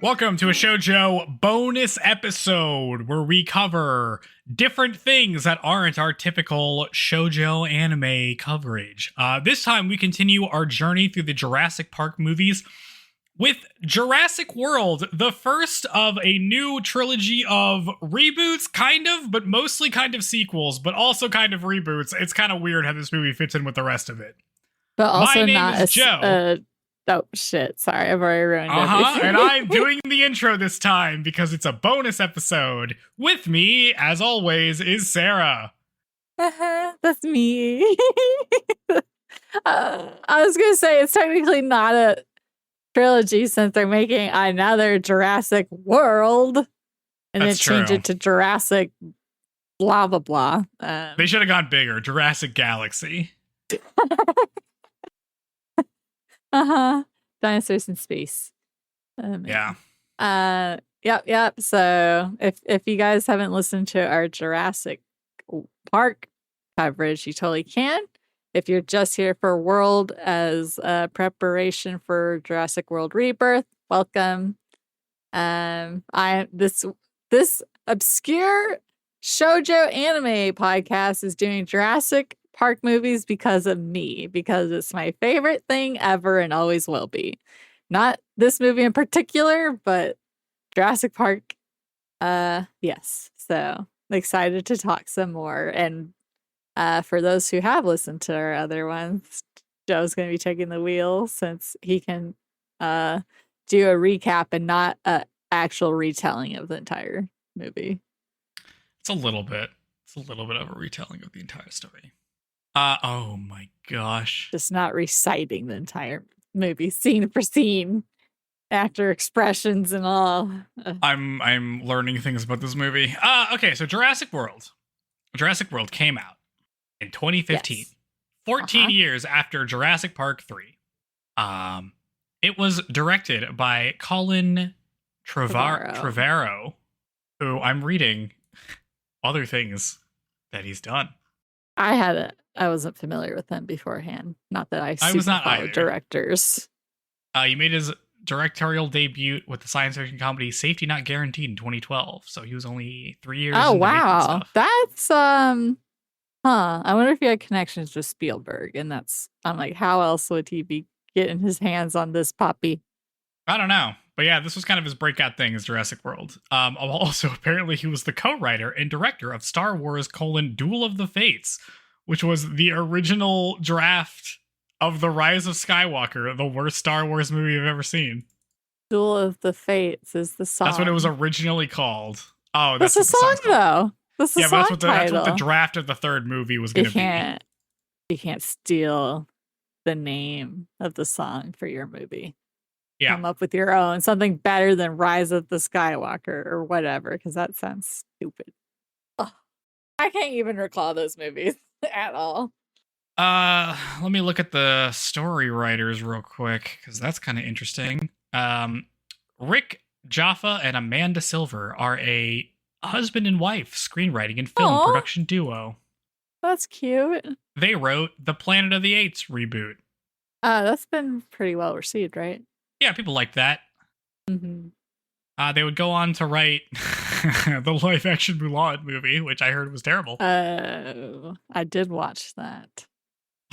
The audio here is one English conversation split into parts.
Welcome to a Shoujo bonus episode where we cover different things that aren't our typical shoujo anime coverage. This time we continue our journey through the Jurassic Park movies with Jurassic World, the first of a new trilogy of reboots, kind of, but mostly kind of sequels, but also kind of reboots. It's kind of weird how this movie fits in with the rest of it. But also My name not is Joe. Oh shit! Sorry, I've already ruined everything. And I'm doing the intro this time because it's a bonus episode. With me, as always, is Sarah. That's me. I was gonna say it's technically not a trilogy since they're making another Jurassic World, and That's then change true. it to Jurassic blah blah blah. They should have gone bigger. Jurassic Galaxy. Dinosaurs in space. Yeah. Yep. So if you guys haven't listened to our Jurassic Park coverage, you totally can. If you're just here for World as preparation for Jurassic World Rebirth, welcome. This obscure shoujo anime podcast is doing Jurassic Park movies because of me, because it's my favorite thing ever and always will be. Not this movie in particular, but Jurassic Park. Yes. So I'm excited to talk some more. And for those who have listened to our other ones, Joe's going to be taking the wheel since he can do a recap and not an actual retelling of the entire movie. It's a little bit of a retelling of the entire story. Oh my gosh. Just not reciting the entire movie, scene for scene, actor expressions and all. I'm learning things about this movie. Okay, so Jurassic World. Jurassic World came out in 2015. Yes. 14 years after Jurassic Park 3. It was directed by Colin Trevorrow, who I'm reading other things that he's done. I wasn't familiar with him beforehand. Not that I was not follow either. Directors. He made his directorial debut with the science fiction comedy Safety Not Guaranteed in 2012. So he was only 3 years. Oh, into making wow. stuff. That's, I wonder if he had connections with Spielberg. And I'm like, how else would he be getting his hands on this puppy? I don't know. But yeah, this was kind of his breakout thing as Jurassic World. Also, apparently he was the co-writer and director of Star Wars: Duel of the Fates, which was the original draft of The Rise of Skywalker, the worst Star Wars movie I've ever seen. Duel of the Fates is the song. That's what it was originally called. Oh, that's the song, though. That's the song title. That's what the draft of the third movie was going to be. You can't steal the name of the song for your movie. Yeah. Come up with your own, something better than Rise of the Skywalker or whatever, because that sounds stupid. Ugh. I can't even recall those movies at all. Let me look at the story writers real quick, because that's kind of interesting. Rick Jaffa and Amanda Silver are a husband and wife screenwriting and film production duo. That's cute. They wrote the Planet of the Apes reboot. That's been pretty well received, right? Yeah, people like that. Mm-hmm. They would go on to write the live-action Mulan movie, which I heard was terrible. I did watch that.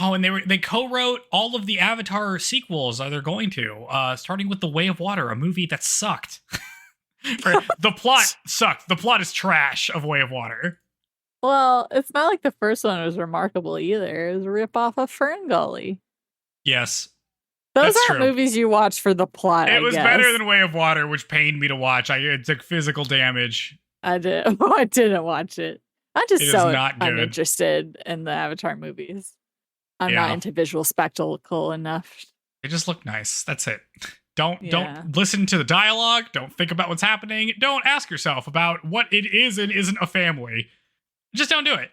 Oh, and they co-wrote all of the Avatar sequels. They're going to, starting with The Way of Water, a movie that sucked. The plot sucked. The plot is trash of Way of Water. Well, it's not like the first one was remarkable either. It was a rip-off of Ferngully. Yes. Those aren't movies you watch for the plot. It was better than Way of Water, which pained me to watch. It took physical damage. I did. I didn't watch it. I'm just so not good. uninterested in the Avatar movies. I'm not into visual spectacle enough. They just look nice. That's it. Don't listen to the dialogue. Don't think about what's happening. Don't ask yourself about what it is and isn't a family. Just don't do it.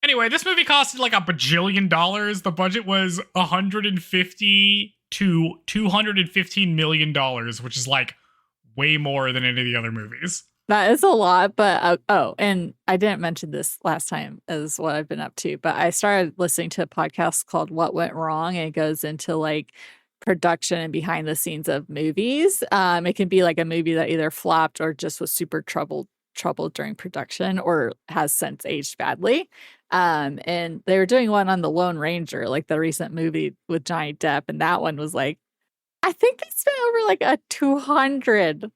Anyway, this movie costed like $1 bajillion. The budget was $150 to $215 million, which is like way more than any of the other movies. That is a lot, but and I didn't mention this last time as what I've been up to, but I started listening to a podcast called What Went Wrong, and it goes into like production and behind the scenes of movies. It can be like a movie that either flopped or just was super troubled during production or has since aged badly. And they were doing one on The Lone Ranger, like the recent movie with Johnny Depp, and that one was like, I think they spent over like a 200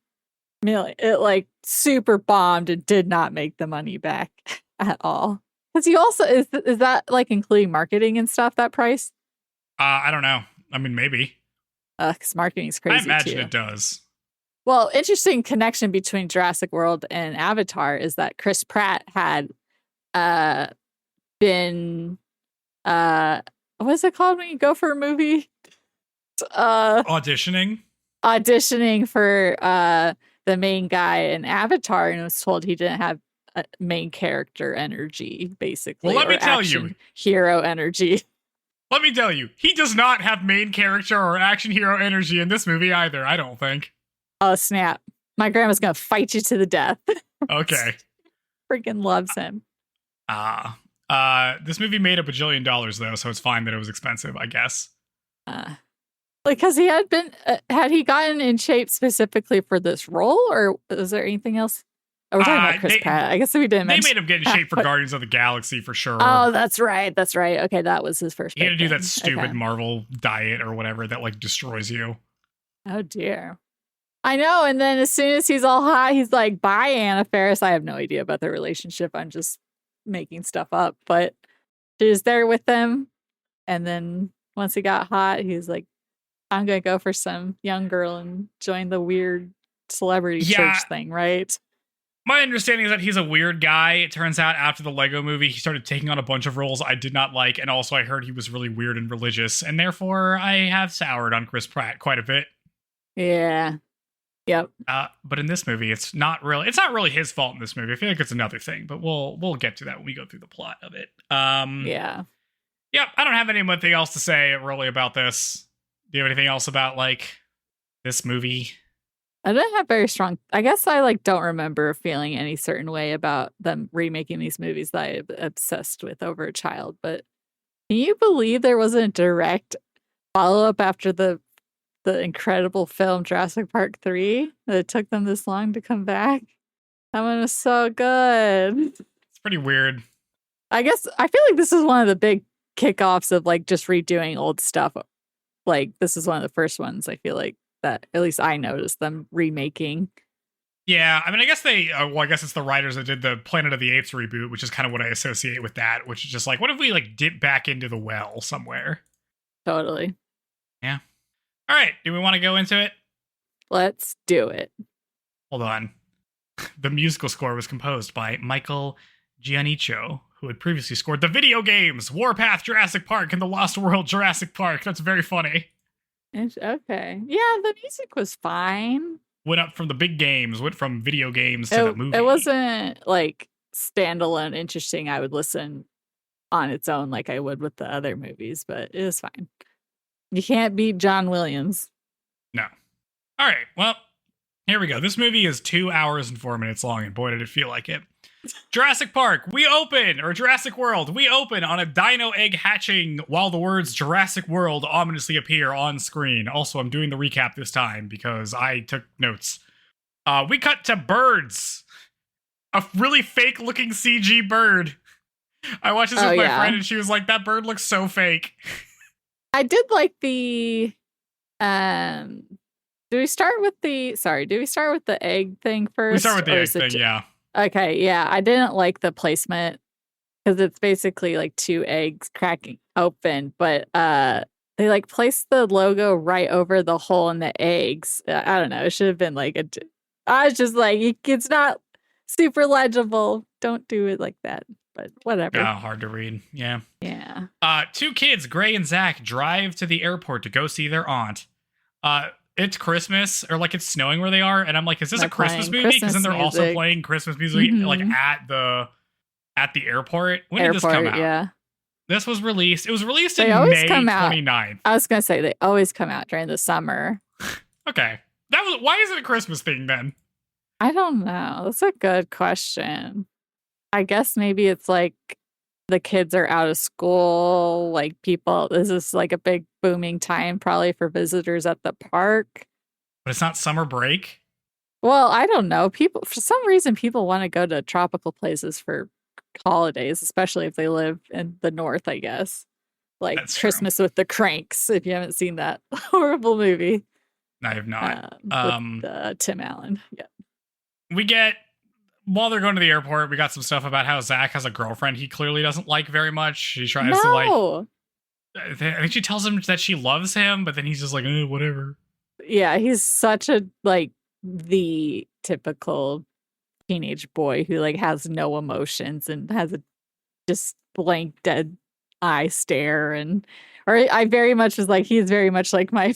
million. It like super bombed and did not make the money back at all. Because you also is that like including marketing and stuff, that price? I don't know. I mean, maybe. Because marketing is crazy. I imagine too. it does. Well, interesting connection between Jurassic World and Avatar is that Chris Pratt had been what's it called when you go for a movie? Auditioning For the main guy in Avatar, and was told he didn't have main character energy, basically. Well, let me tell you, hero energy. Let me tell you, he does not have main character or action hero energy in this movie either, I don't think. Oh, snap. My grandma's gonna fight you to the death. Okay. Freaking loves him. This movie made $1 bajillion, though, so it's fine that it was expensive, I guess. Because he had been, had he gotten in shape specifically for this role, or was there anything else? Oh, we're talking about Chris Pratt. I guess we didn't mention. They made him get in shape for Guardians of the Galaxy for sure. Oh, that's right. That's right. Okay, that was his first. He had to do that stupid Marvel diet or whatever that like destroys you. Oh dear. I know. And then as soon as he's all hot, he's like, "Bye, Anna Faris." I have no idea about their relationship. I'm just making stuff up. But she was there with them, and then once he got hot, he's like, I'm gonna go for some young girl and join the weird celebrity church thing, right? My understanding is that he's a weird guy. It turns out after the Lego movie, he started taking on a bunch of roles I did not like, and also I heard he was really weird and religious, and therefore I have soured on Chris Pratt quite a bit. Yeah. Yep. But in this movie, it's not really his fault in this movie. I feel like it's another thing, but we'll get to that when we go through the plot of it. Yeah. Yep, I don't have anything else to say really about this. Do you have anything else about like this movie? I didn't have very strong. I guess I like don't remember feeling any certain way about them remaking these movies that I'm obsessed with over a child. But can you believe there wasn't a direct follow up after the incredible film Jurassic Park 3? That it took them this long to come back. That one was so good. It's pretty weird. I guess I feel like this is one of the big kickoffs of like just redoing old stuff. Like this is one of the first ones I feel like that at least I noticed them remaking. Yeah, I mean, I guess I guess it's the writers that did the Planet of the Apes reboot, which is kind of what I associate with that, which is just like, what if we like dip back into the well somewhere? Totally. Yeah. All right, do we want to go into it? Let's do it. Hold on. The musical score was composed by Michael Giannicho, who had previously scored the video games Warpath Jurassic Park and The Lost World Jurassic Park. That's very funny. Okay. Yeah, the music was fine. Went up from the big games, went from video games to the movie. It wasn't like standalone interesting. I would listen on its own like I would with the other movies, but it was fine. You can't beat John Williams. No. All right, well, here we go. This movie is 2 hours and 4 minutes long, and boy, did it feel like it. Jurassic Park, Jurassic World, we open on a dino egg hatching while the words Jurassic World ominously appear on screen. Also, I'm doing the recap this time because I took notes. We cut to birds. A really fake looking CG bird. I watched this with my friend and she was like, that bird looks so fake. I did like the, do we start with the egg thing first? We start with the egg thing, yeah. Okay, yeah. I didn't like the placement because it's basically like two eggs cracking open, but they like placed the logo right over the hole in the eggs. I don't know. It should have been like I was just like, it's not super legible. Don't do it like that. But whatever. Yeah, hard to read. Yeah. Yeah. Two kids, Gray and Zach, drive to the airport to go see their aunt. It's Christmas, or like it's snowing where they are, and I'm like, is this a Christmas movie? Because then they're also playing Christmas music like at the airport. When did this come out? Yeah. This was released. It was released in May 29th. I was gonna say they always come out during the summer. Okay. Why is it a Christmas thing then? I don't know. That's a good question. I guess maybe it's like the kids are out of school, like people, this is like a big booming time probably for visitors at the park. But it's not summer break. Well, I don't know. People, for some reason, people want to go to tropical places for holidays, especially if they live in the north, I guess. Like That's Christmas with the Cranks, if you haven't seen that horrible movie. I have not. With Tim Allen. Yeah. We get, while they're going to the airport, we got some stuff about how Zach has a girlfriend he clearly doesn't like very much. She tries to like, I think she tells him that she loves him, but then he's just like, whatever. Yeah, he's such a, like, the typical teenage boy who, like, has no emotions and has a just blank, dead eye stare. And, or I very much was like, he's very much like my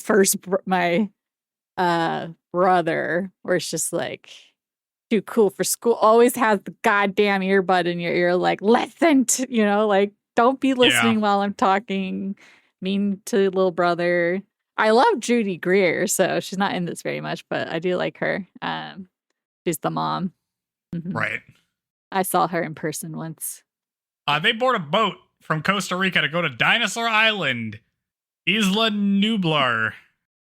brother, where it's just like, too cool for school, always has the goddamn earbud in your ear, like, listen to, like, don't be listening while I'm talking, mean to little brother. I love Judy Greer, so she's not in this very much, but I do like her. She's the mom. Mm-hmm. Right. I saw her in person once. They board a boat from Costa Rica to go to Dinosaur Island, Isla Nublar.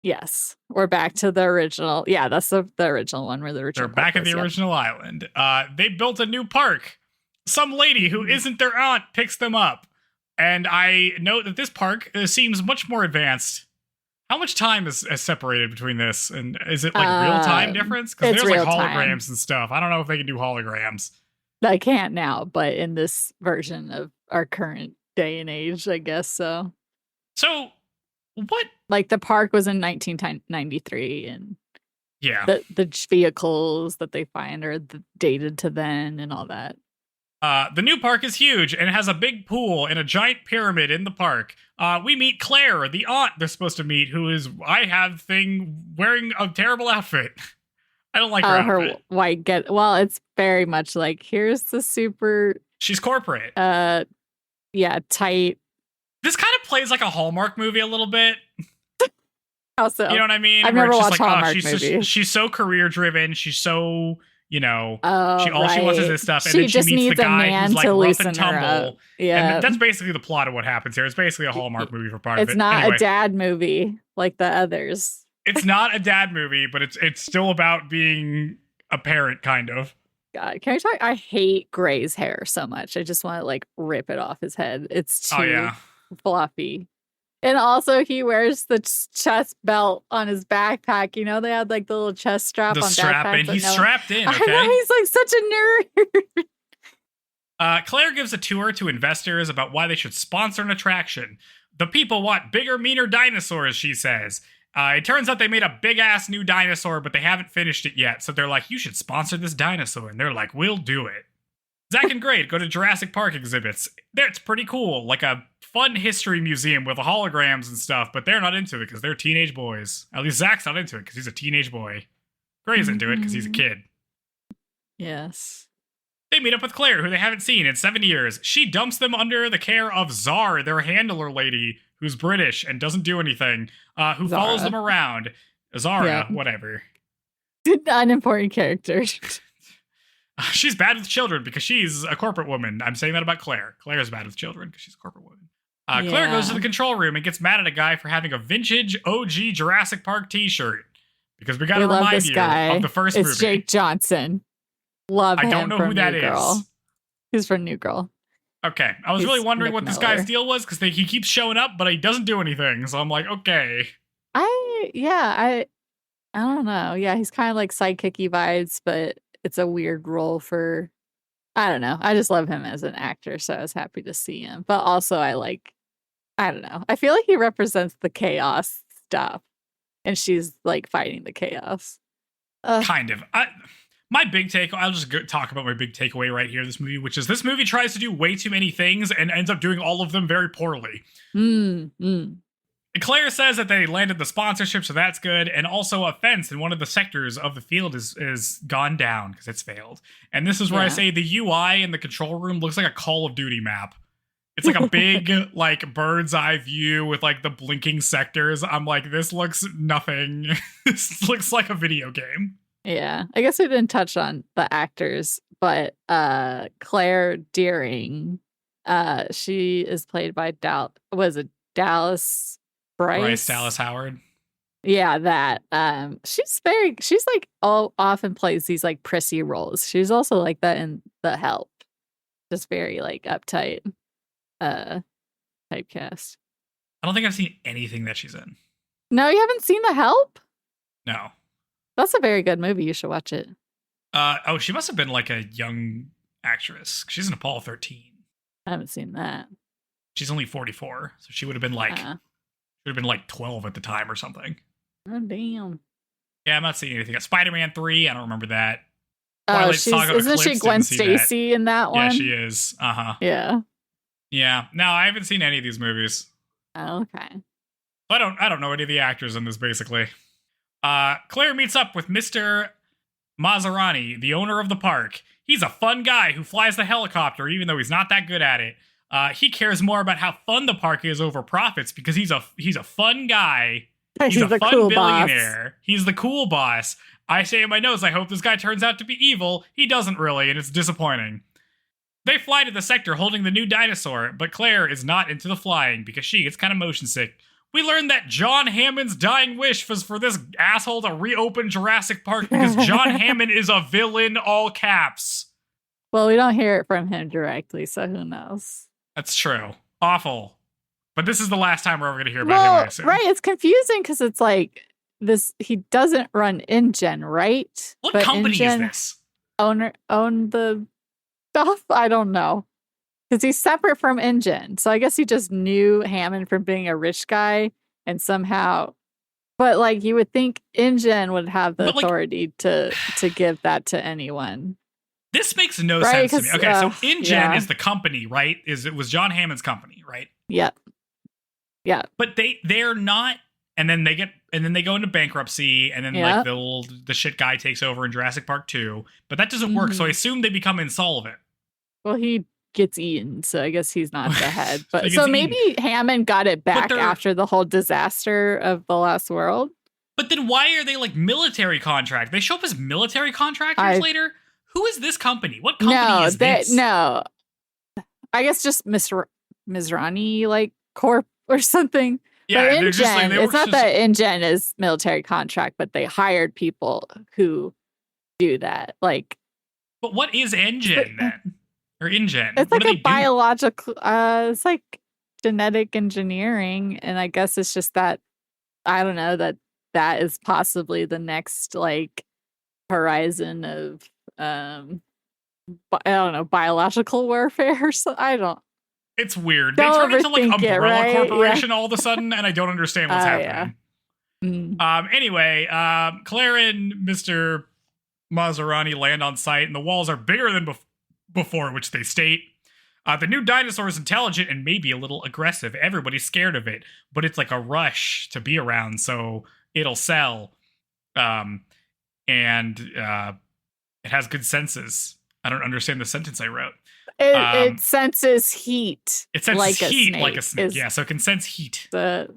Yes, we're back to the original. Yeah, that's the original one where the original. They're back at the original island. They built a new park. Some lady who isn't their aunt picks them up. And I note that this park seems much more advanced. How much time is separated between this? And is it like real time difference? Because there's like holograms and stuff. I don't know if they can do holograms. I can't now, but in this version of our current day and age, I guess so. So what? Like the park was in 1993, and yeah, the vehicles that they find are dated to then and all that. The new park is huge and has a big pool and a giant pyramid in the park. We meet Claire, the aunt they're supposed to meet, who is, wearing a terrible outfit. I don't like her outfit. Her white well, it's very much like, here's the super... She's corporate. Yeah, tight. This kind of plays like a Hallmark movie a little bit. Also, you know what I mean? I've never watched Hallmark movies. She's so career driven. She's so... she right. she wants is this stuff, and then she meets the guy who's like rough and tumble. Yeah, and that's basically the plot of what happens here. It's basically a Hallmark movie for part of it. It's not a dad movie like the others. It's not a dad movie, but it's still about being a parent, kind of. God, can I talk? I hate Gray's hair so much. I just want to like rip it off his head. It's too fluffy. And also, he wears the chest belt on his backpack. They had like the little chest strap on strap, backpacks. And he's strapped in, okay? I know, he's like such a nerd. Claire gives a tour to investors about why they should sponsor an attraction. The people want bigger, meaner dinosaurs, she says. It turns out they made a big-ass new dinosaur, but they haven't finished it yet. So they're like, you should sponsor this dinosaur. And they're like, we'll do it. Zach and Gray go to Jurassic Park exhibits. It's pretty cool. Like a fun history museum with holograms and stuff, but they're not into it because they're teenage boys. At least Zach's not into it because he's a teenage boy. Gray's into it because he's a kid. Yes. They meet up with Claire, who they haven't seen in 7 years. She dumps them under the care of Zara, their handler lady, who's British and doesn't do anything, who follows them around. Zara, whatever. Unimportant character. She's bad with children because she's a corporate woman. I'm saying that about Claire. Claire's bad with children because she's a corporate woman. Claire goes to the control room and gets mad at a guy for having a vintage OG Jurassic Park t-shirt. Because we got to remind you of the first movie. It's Jake Johnson. Love him. I don't know who that is. He's from New Girl. Okay. I was really wondering what this guy's deal was because he keeps showing up, but he doesn't do anything. So I'm like, okay. I don't know. Yeah, he's kind of like sidekicky vibes, but it's a weird role for, I don't know. I just love him as an actor, so I was happy to see him. But also I don't know. I feel like he represents the chaos stuff, and she's like fighting the chaos. Kind of. I'll just talk about my big takeaway right here, this movie, which is this movie tries to do way too many things and ends up doing all of them very poorly. Claire says that they landed the sponsorship, so that's good. And also a fence in one of the sectors of the field is gone down because it's failed. And this is where I say the UI in the control room looks like a Call of Duty map. It's like a big, like, bird's eye view with, like, the blinking sectors. I'm like, this looks nothing. This looks like a video game. Yeah. I guess we didn't touch on the actors, but Claire Deering, she is played by Dallas Bryce Bryce? Dallas Howard. Yeah, that. She's like often plays these like prissy roles. She's also like that in The Help. Just very like uptight typecast. I don't think I've seen anything that she's in. No, you haven't seen The Help? No. That's a very good movie. You should watch it. She must have been like a young actress. She's in Apollo 13. I haven't seen that. She's only 44, so she would have been like 12 at the time or something. Oh damn. Yeah, I'm not seeing anything. Spider-Man 3, I don't remember that. Twilight Saga isn't she Eclipse, Gwen didn't see that. Stacy in that one? Yeah, she is. Yeah. Yeah. No, I haven't seen any of these movies. Oh, okay. I don't know any of the actors in this, basically. Claire meets up with Mr. Maserani, the owner of the park. He's a fun guy who flies the helicopter, even though he's not that good at it. He cares more about how fun the park is over profits because he's a fun guy. He's a fun cool billionaire. boss. He's the cool boss. I say in my notes, I hope this guy turns out to be evil. He doesn't really, and it's disappointing. They fly to the sector holding the new dinosaur, but Claire is not into the flying because she gets kind of motion sick. We learned that John Hammond's dying wish was for this asshole to reopen Jurassic Park because John Hammond is a villain, all caps. Well, we don't hear it from him directly, so who knows? That's true. Awful. But this is the last time we're ever going to hear about him, I assume. Right, it's confusing because it's like this. He doesn't run InGen, right? What but company is InGen this? Own the stuff? I don't know. Because he's separate from InGen. So I guess he just knew Hammond from being a rich guy and somehow. But like you would think InGen would have the authority to give that to anyone. This makes no sense to me. Okay, so InGen is the company, right? It was John Hammond's company, right? Yep. Yeah. But they're not, and then they go into bankruptcy, and then like the shit guy takes over in Jurassic Park 2. But that doesn't work, so I assume they become insolvent. Well, he gets eaten, so I guess he's not the head. But so maybe Hammond got it back after the whole disaster of The Lost World. But then why are they like military contract? They show up as military contractors later. Who is this company? What company is this? No, I guess just Mizrani like Corp or something. Yeah, but InGen, it's not that InGen is military contract, but they hired people who do that. Like, but what is InGen then? Or InGen? It's like a biological. It's like genetic engineering, and I guess it's just that I don't know that is possibly the next like horizon of I don't know, biological warfare or so. I don't. It's weird. They turn into like Umbrella Corporation all of a sudden, and I don't understand what's happening. Yeah. Anyway, Claire and Mr. Maserani land on site, and the walls are bigger than before, which they state. The new dinosaur is intelligent and maybe a little aggressive. Everybody's scared of it, but it's like a rush to be around, so it'll sell. And it has good senses. I don't understand the sentence I wrote. It senses heat. It senses heat like a snake. Yeah, so it can sense heat. The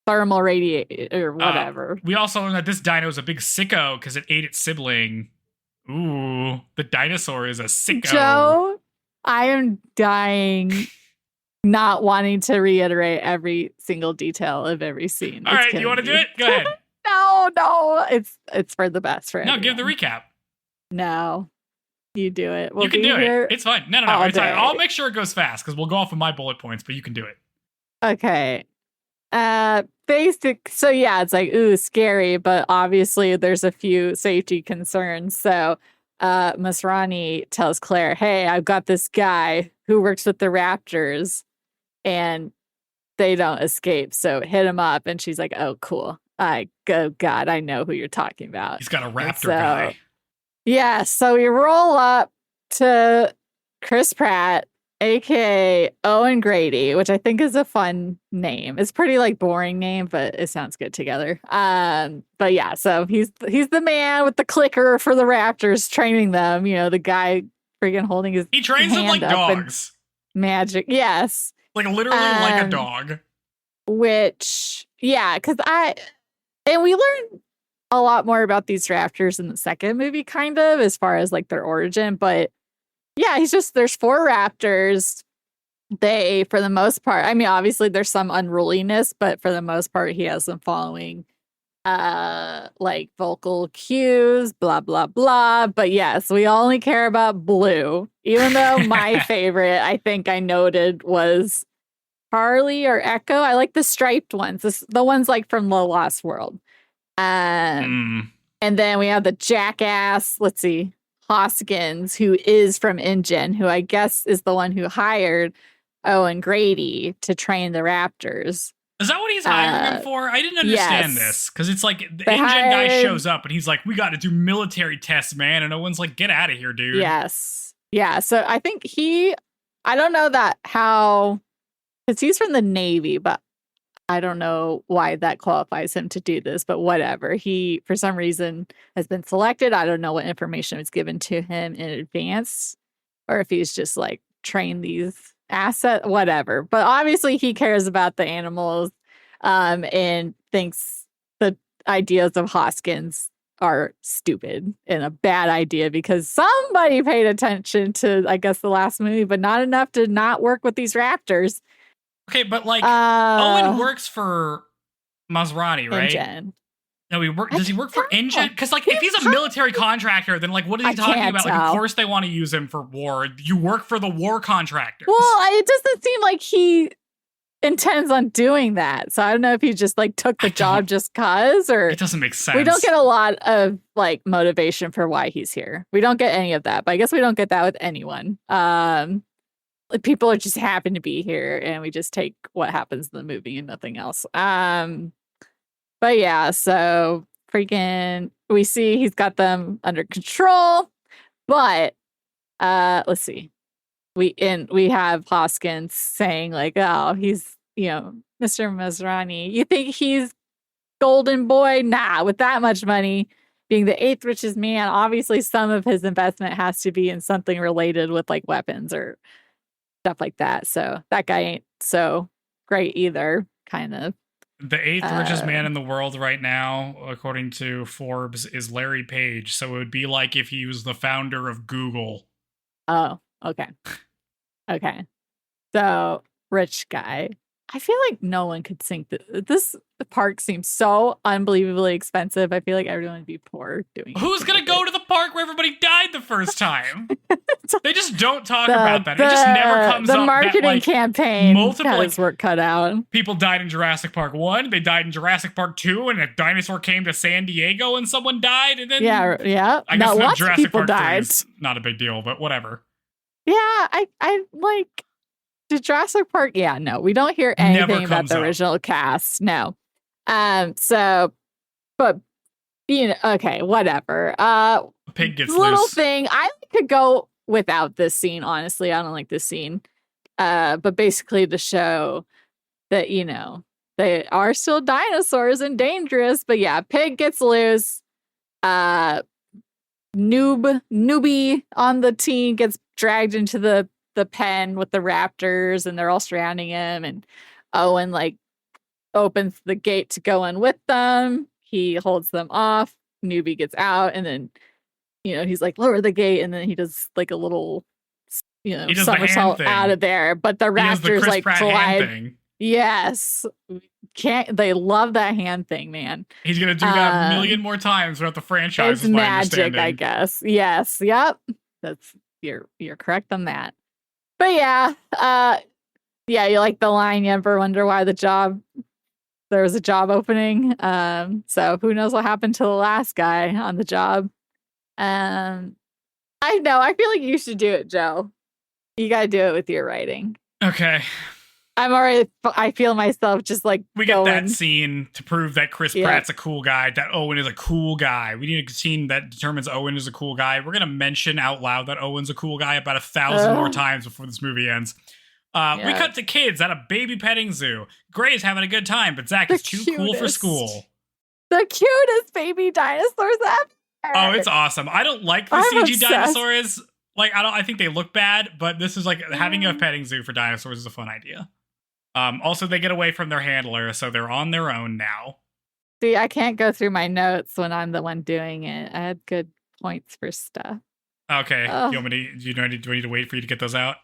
thermal radiator or whatever. We also learned that this dino is a big sicko because it ate its sibling. Ooh, the dinosaur is a sicko. Joe, I am dying, not wanting to reiterate every single detail of every scene. All right, you want to do it? Go ahead. No, it's for the best for everyone. No, give the recap. No, you do it. You can do it. It's fine. No, it's fine. I'll make sure it goes fast because we'll go off of my bullet points, but you can do it. Okay. So yeah, it's like, ooh, scary, but obviously there's a few safety concerns. So Masrani tells Claire, hey, I've got this guy who works with the raptors and they don't escape. So hit him up. And she's like, oh, cool. Oh God, I know who you're talking about. He's got a raptor guy. Yeah. So we roll up to Chris Pratt, aka Owen Grady, which I think is a fun name. It's pretty like boring name, but it sounds good together. But yeah, so he's the man with the clicker for the raptors, training them. You know, the guy freaking holding his he trains them like dogs. Magic, yes, like literally like a dog. Which, yeah, because we learned a lot more about these raptors in the second movie, kind of, as far as like their origin. But yeah, there's 4 raptors. They, for the most part, I mean, obviously there's some unruliness, but for the most part, he has them following like vocal cues, blah blah blah. But yes, we only care about Blue, even though my favorite, I think I noted, was Harley or Echo. I like the striped ones, the ones like from the Lost World. And then we have the jackass, let's see, Hoskins, who is from InGen, who I guess is the one who hired Owen Grady to train the raptors. Is that what he's hiring him for? I didn't understand this, because it's like the InGen guy shows up and he's like, we got to do military tests, man. And Owen's like, get out of here, dude. Yes. Yeah. So I think I don't know because he's from the Navy, but I don't know why that qualifies him to do this, but whatever. He, for some reason, has been selected. I don't know what information was given to him in advance, or if he's just like trained these assets, whatever. But obviously he cares about the animals and thinks the ideas of Hoskins are stupid and a bad idea because somebody paid attention to, I guess, the last movie, but not enough to not work with these raptors. Okay, but like Owen works for Maserati, right? InGen. No, does he work for InGen? Because like, if he's a military contractor, then like, what is he talking about? Like, of course they want to use him for war. You work for the war contractors. Well, it doesn't seem like he intends on doing that. So I don't know if he just like took the job just cause, or it doesn't make sense. We don't get a lot of like motivation for why he's here. We don't get any of that, but I guess we don't get that with anyone. People are just happen to be here, and we just take what happens in the movie and nothing else. But yeah, so freaking, we see he's got them under control. But let's see, we have Hoskins saying like, oh, he's, Mr. Maserati, you think he's golden boy? Nah, with that much money, being the 8th richest man, obviously some of his investment has to be in something related with like weapons or stuff like that. So that guy ain't so great either, kind of. The 8th richest man in the world right now, according to Forbes, is Larry Page. So it would be like if he was the founder of Google. Oh, okay. Okay. So, rich guy. I feel like no one could sink this park seems so unbelievably expensive. I feel like everyone would be poor doing it. Who's going to go to the park where everybody died the first time? They just don't talk about that. It just never comes up. The marketing campaign has work cut out. People died in Jurassic Park 1. They died in Jurassic Park 2, and a dinosaur came to San Diego and someone died. And then yeah. I guess lots Jurassic of people Park died. 3 is not a big deal, but whatever. Yeah, I like the Jurassic Park. Yeah, no, we don't hear anything about the original cast. No. So, but okay, whatever. Pig gets little loose. Thing. I could go without this scene. Honestly, I don't like this scene. But basically to show that they are still dinosaurs and dangerous. But yeah, Pig gets loose. Newbie on the team gets dragged into the pen with the raptors, and they're all surrounding him, and Owen like opens the gate to go in with them. He holds them off. Newbie gets out, and then he's like, lower the gate, and then he does like a little somersault out of there, but the raptors like collide. Yes, they love that hand thing, man. He's gonna do that a million more times throughout the franchise. It's magic, I guess. Yes, yep. That's you're correct on that. But yeah, you like the line. You ever wonder why there was a job opening? So who knows what happened to the last guy on the job? I know. I feel like you should do it, Joe. You got to do it with your writing. Okay. I feel myself just like we get that scene to prove that Chris Pratt's a cool guy, that Owen is a cool guy. We need a scene that determines Owen is a cool guy. We're going to mention out loud that Owen's a cool guy about 1,000 more times before this movie ends. We cut to kids at a baby petting zoo. Gray's having a good time, but Zach is too cool for school. The cutest baby dinosaurs ever. Oh, it's awesome. I don't like the CG dinosaurs. Like, I think they look bad, but this is like having a petting zoo for dinosaurs is a fun idea. Also, they get away from their handler, so they're on their own now. See, I can't go through my notes when I'm the one doing it. I had good points for stuff. Okay. Ugh. Do I need to wait for you to get those out?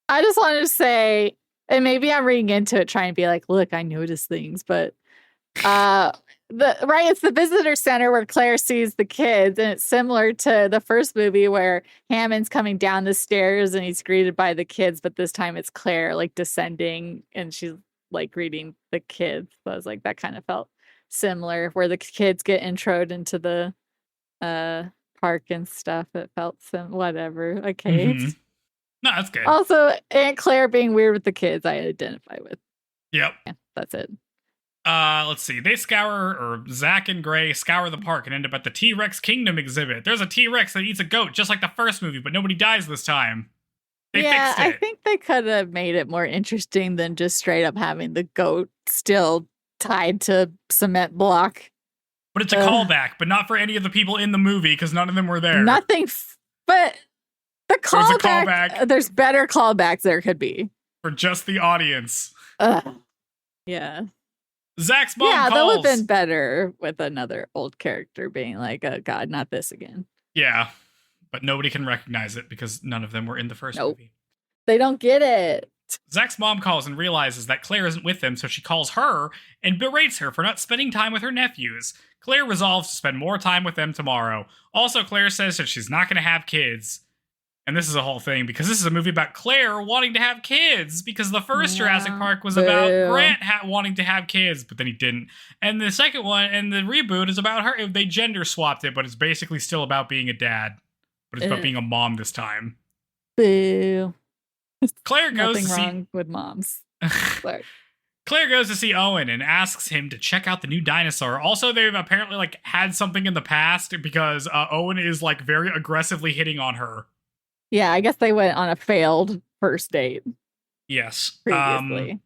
I just wanted to say, and maybe I'm reading into it, trying to be like, look, I noticed things, but it's the visitor center where Claire sees the kids, and it's similar to the first movie where Hammond's coming down the stairs and he's greeted by the kids, but this time it's Claire like descending and she's like greeting the kids. So I was like, that kind of felt similar, where the kids get introed into the park and stuff. It felt whatever. Okay. Mm-hmm. No, that's good. Also, Aunt Claire being weird with the kids, I identify with. Yep. Yeah, that's it. Let's see. Zach and Gray scour the park and end up at the T-Rex Kingdom exhibit. There's a T-Rex that eats a goat, just like the first movie, but nobody dies this time. They fixed it. I think they could have made it more interesting than just straight up having the goat still tied to cement block. But it's a callback, but not for any of the people in the movie because none of them were there. Nothing, but the callback. There's better callbacks there could be. For just the audience. Yeah. Zach's mom calls. Yeah, that would have been better with another old character being like, oh God, not this again. Yeah, but nobody can recognize it because none of them were in the first movie. They don't get it. Zach's mom calls and realizes that Claire isn't with them, so she calls her and berates her for not spending time with her nephews. Claire resolves to spend more time with them tomorrow. Also, Claire says that she's not going to have kids. And this is a whole thing, because this is a movie about Claire wanting to have kids, because the first Jurassic Park was about Grant wanting to have kids, but then he didn't. And the second one, and the reboot, is about her. They gender swapped it, but it's basically still about being a dad. But it's about being a mom this time. Boo. Claire goes Nothing wrong with moms. Claire goes to see Owen and asks him to check out the new dinosaur. Also, they've apparently like had something in the past, because Owen is like very aggressively hitting on her. Yeah, I guess they went on a failed first date. Yes. Previously.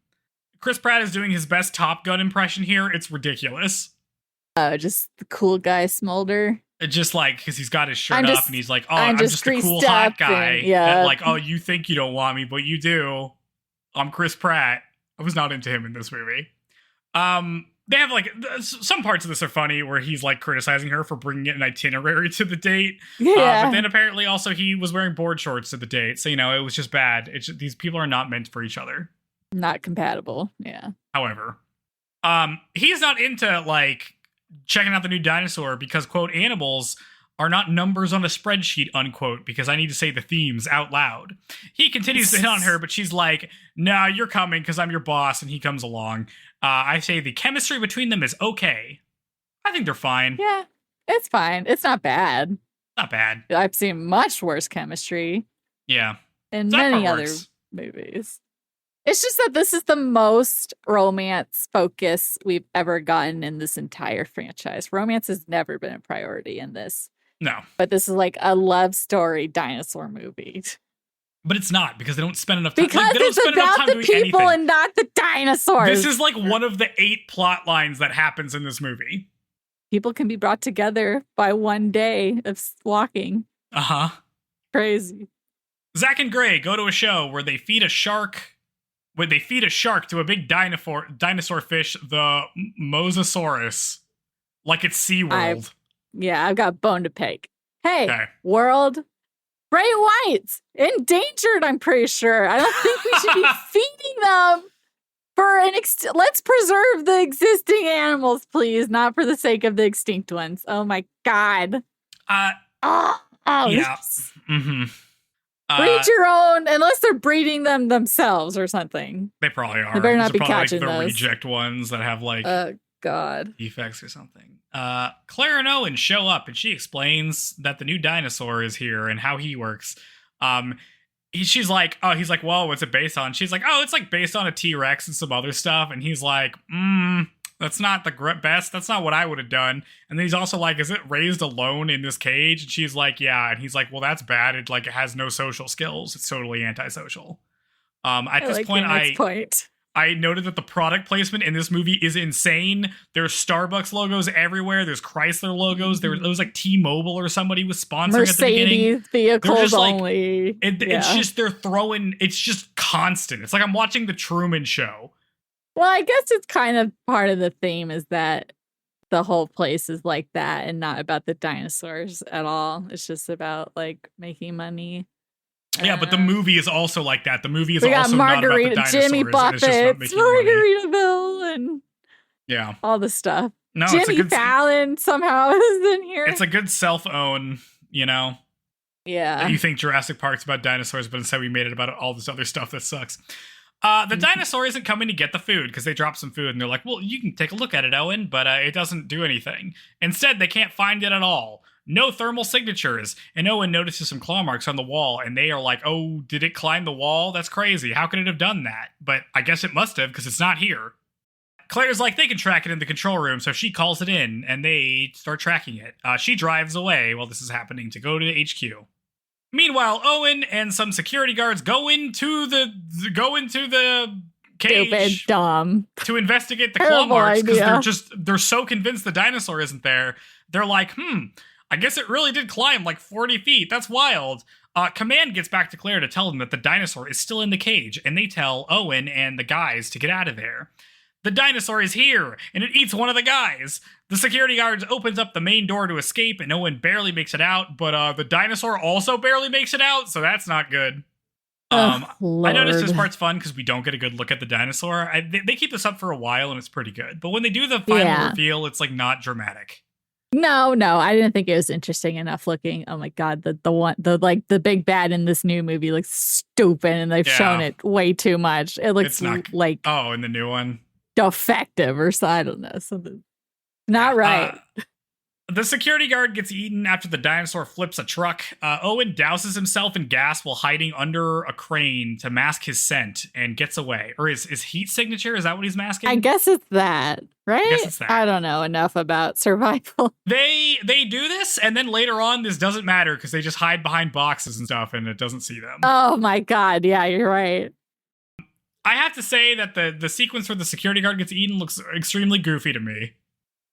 Chris Pratt is doing his best Top Gun impression here. It's ridiculous. Just the cool guy Smolder. Just like, because he's got his shirt up and he's like, oh, I'm just a cool greased hot up guy. and, yeah. That, like, oh, you think you don't want me, but you do. I'm Chris Pratt. I was not into him in this movie. They have like some parts of this are funny where he's like criticizing her for bringing an itinerary to the date. Yeah. But then apparently also he was wearing board shorts to the date. So, it was just bad. These people are not meant for each other. Not compatible. Yeah. However, he's not into like checking out the new dinosaur because, quote, animals are not numbers on a spreadsheet, unquote, because I need to say the themes out loud. He continues to hit on her, but she's like, nah, you're coming because I'm your boss, and he comes along. I say the chemistry between them is okay. I think they're fine. Yeah, it's fine. It's not bad. Not bad. I've seen much worse chemistry. Yeah. In many other movies. It's just that this is the most romance focus we've ever gotten in this entire franchise. Romance has never been a priority in this. No. But this is like a love story dinosaur movie. But it's not, because they don't spend enough time. Because it's about the people and not the dinosaurs. This is like one of the 8 plot lines that happens in this movie. People can be brought together by one day of walking. Uh-huh. Crazy. Zach and Gray go to a show where they feed a shark to a big dinosaur fish, the Mosasaurus, like it's SeaWorld. I've got bone to pick. Hey, okay. World, great whites, endangered, I'm pretty sure. I don't think we should be feeding them for let's preserve the existing animals, please, not for the sake of the extinct ones. Oh my God. Yeah. Mm-hmm. Breed your own, unless they're breeding them themselves or something. They probably are. They better not be catching like the those. reject ones that have like God defects or something. Claire and Owen show up and she explains that the new dinosaur is here and how he works. He's like, well, what's it based on? She's like, oh, it's like based on a T-Rex and some other stuff. And he's like, that's not the best. That's not what I would have done. And then he's also like, is it raised alone in this cage? And she's like, yeah. And he's like, well, that's bad. It has no social skills. It's totally antisocial. At this point, I noted that the product placement in this movie is insane. There's Starbucks logos everywhere. There's Chrysler logos. There was like T-Mobile or somebody was sponsoring Mercedes at the beginning. Vehicles only. It's just it's just constant. It's like I'm watching the Truman Show. Well, I guess it's kind of part of the theme is that the whole place is like that and not about the dinosaurs at all. It's just about like making money. Yeah, but the movie is also like that. The movie is We got also not about the dinosaurs. Jimmy Buffett's Margaritaville and yeah, all the stuff. No, Jimmy Fallon somehow is in here. It's a good self-own, you know. Yeah. You think Jurassic Park's about dinosaurs, but instead we made it about all this other stuff that sucks. The dinosaur isn't coming to get the food because they dropped some food and they're like, well, you can take a look at it, Owen, but it doesn't do anything. Instead, they can't find it at all. No thermal signatures. And Owen notices some claw marks on the wall and they are like, oh, did it climb the wall? That's crazy. How could it have done that? But I guess it must have because it's not here. Claire's like, they can track it in the control room, so she calls it in and they start tracking it. She drives away while this is happening to go to HQ. Meanwhile, Owen and some security guards go into the cage. Stupid, dumb. To investigate the claw marks because they're so convinced the dinosaur isn't there. They're like, I guess it really did climb like 40 feet. That's wild. Command gets back to Claire to tell them that the dinosaur is still in the cage, and they tell Owen and the guys to get out of there. The dinosaur is here, and it eats one of the guys. The security guards opens up the main door to escape, and Owen barely makes it out, but the dinosaur also barely makes it out, so that's not good. I noticed this part's fun because we don't get a good look at the dinosaur. They keep this up for a while, and it's pretty good. But when they do the final reveal, it's like not dramatic. No, I didn't think it was interesting enough looking. Oh my god, the big bad in this new movie looks stupid, and they've shown it way too much. It looks like in the new one. Defective or so, I don't know, something not right. The security guard gets eaten after the dinosaur flips a truck. Owen douses himself in gas while hiding under a crane to mask his scent and gets away. Or his heat signature, is that what he's masking? I guess it's that, right? I guess it's that. I don't know enough about survival. They do this, and then later on, this doesn't matter because they just hide behind boxes and stuff, and it doesn't see them. Oh my god, yeah, you're right. I have to say that the sequence where the security guard gets eaten looks extremely goofy to me.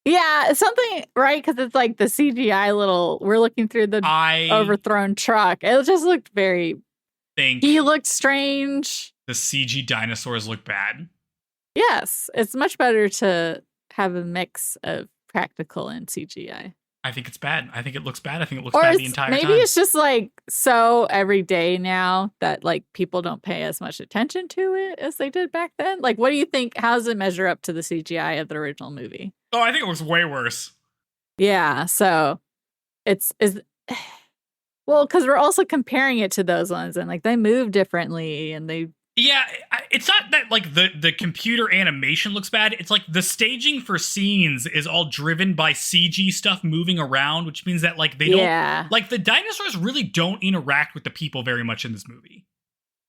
Yeah, it's something, right? Because it's like the CGI we're looking through the overthrown truck. It just looked he looked strange. The CG dinosaurs look bad. Yes, it's much better to have a mix of practical and CGI. I think it's bad. I think it looks bad. I think it looks bad the entire time. Maybe it's just like so every day now that like people don't pay as much attention to it as they did back then. Like, what do you think? How does it measure up to the CGI of the original movie? Oh, I think it looks way worse. Yeah, so it's well, because we're also comparing it to those ones, and like they move differently, and they. Yeah, it's not that like the computer animation looks bad. It's like the staging for scenes is all driven by CG stuff moving around, which means that like they don't like the dinosaurs really don't interact with the people very much in this movie.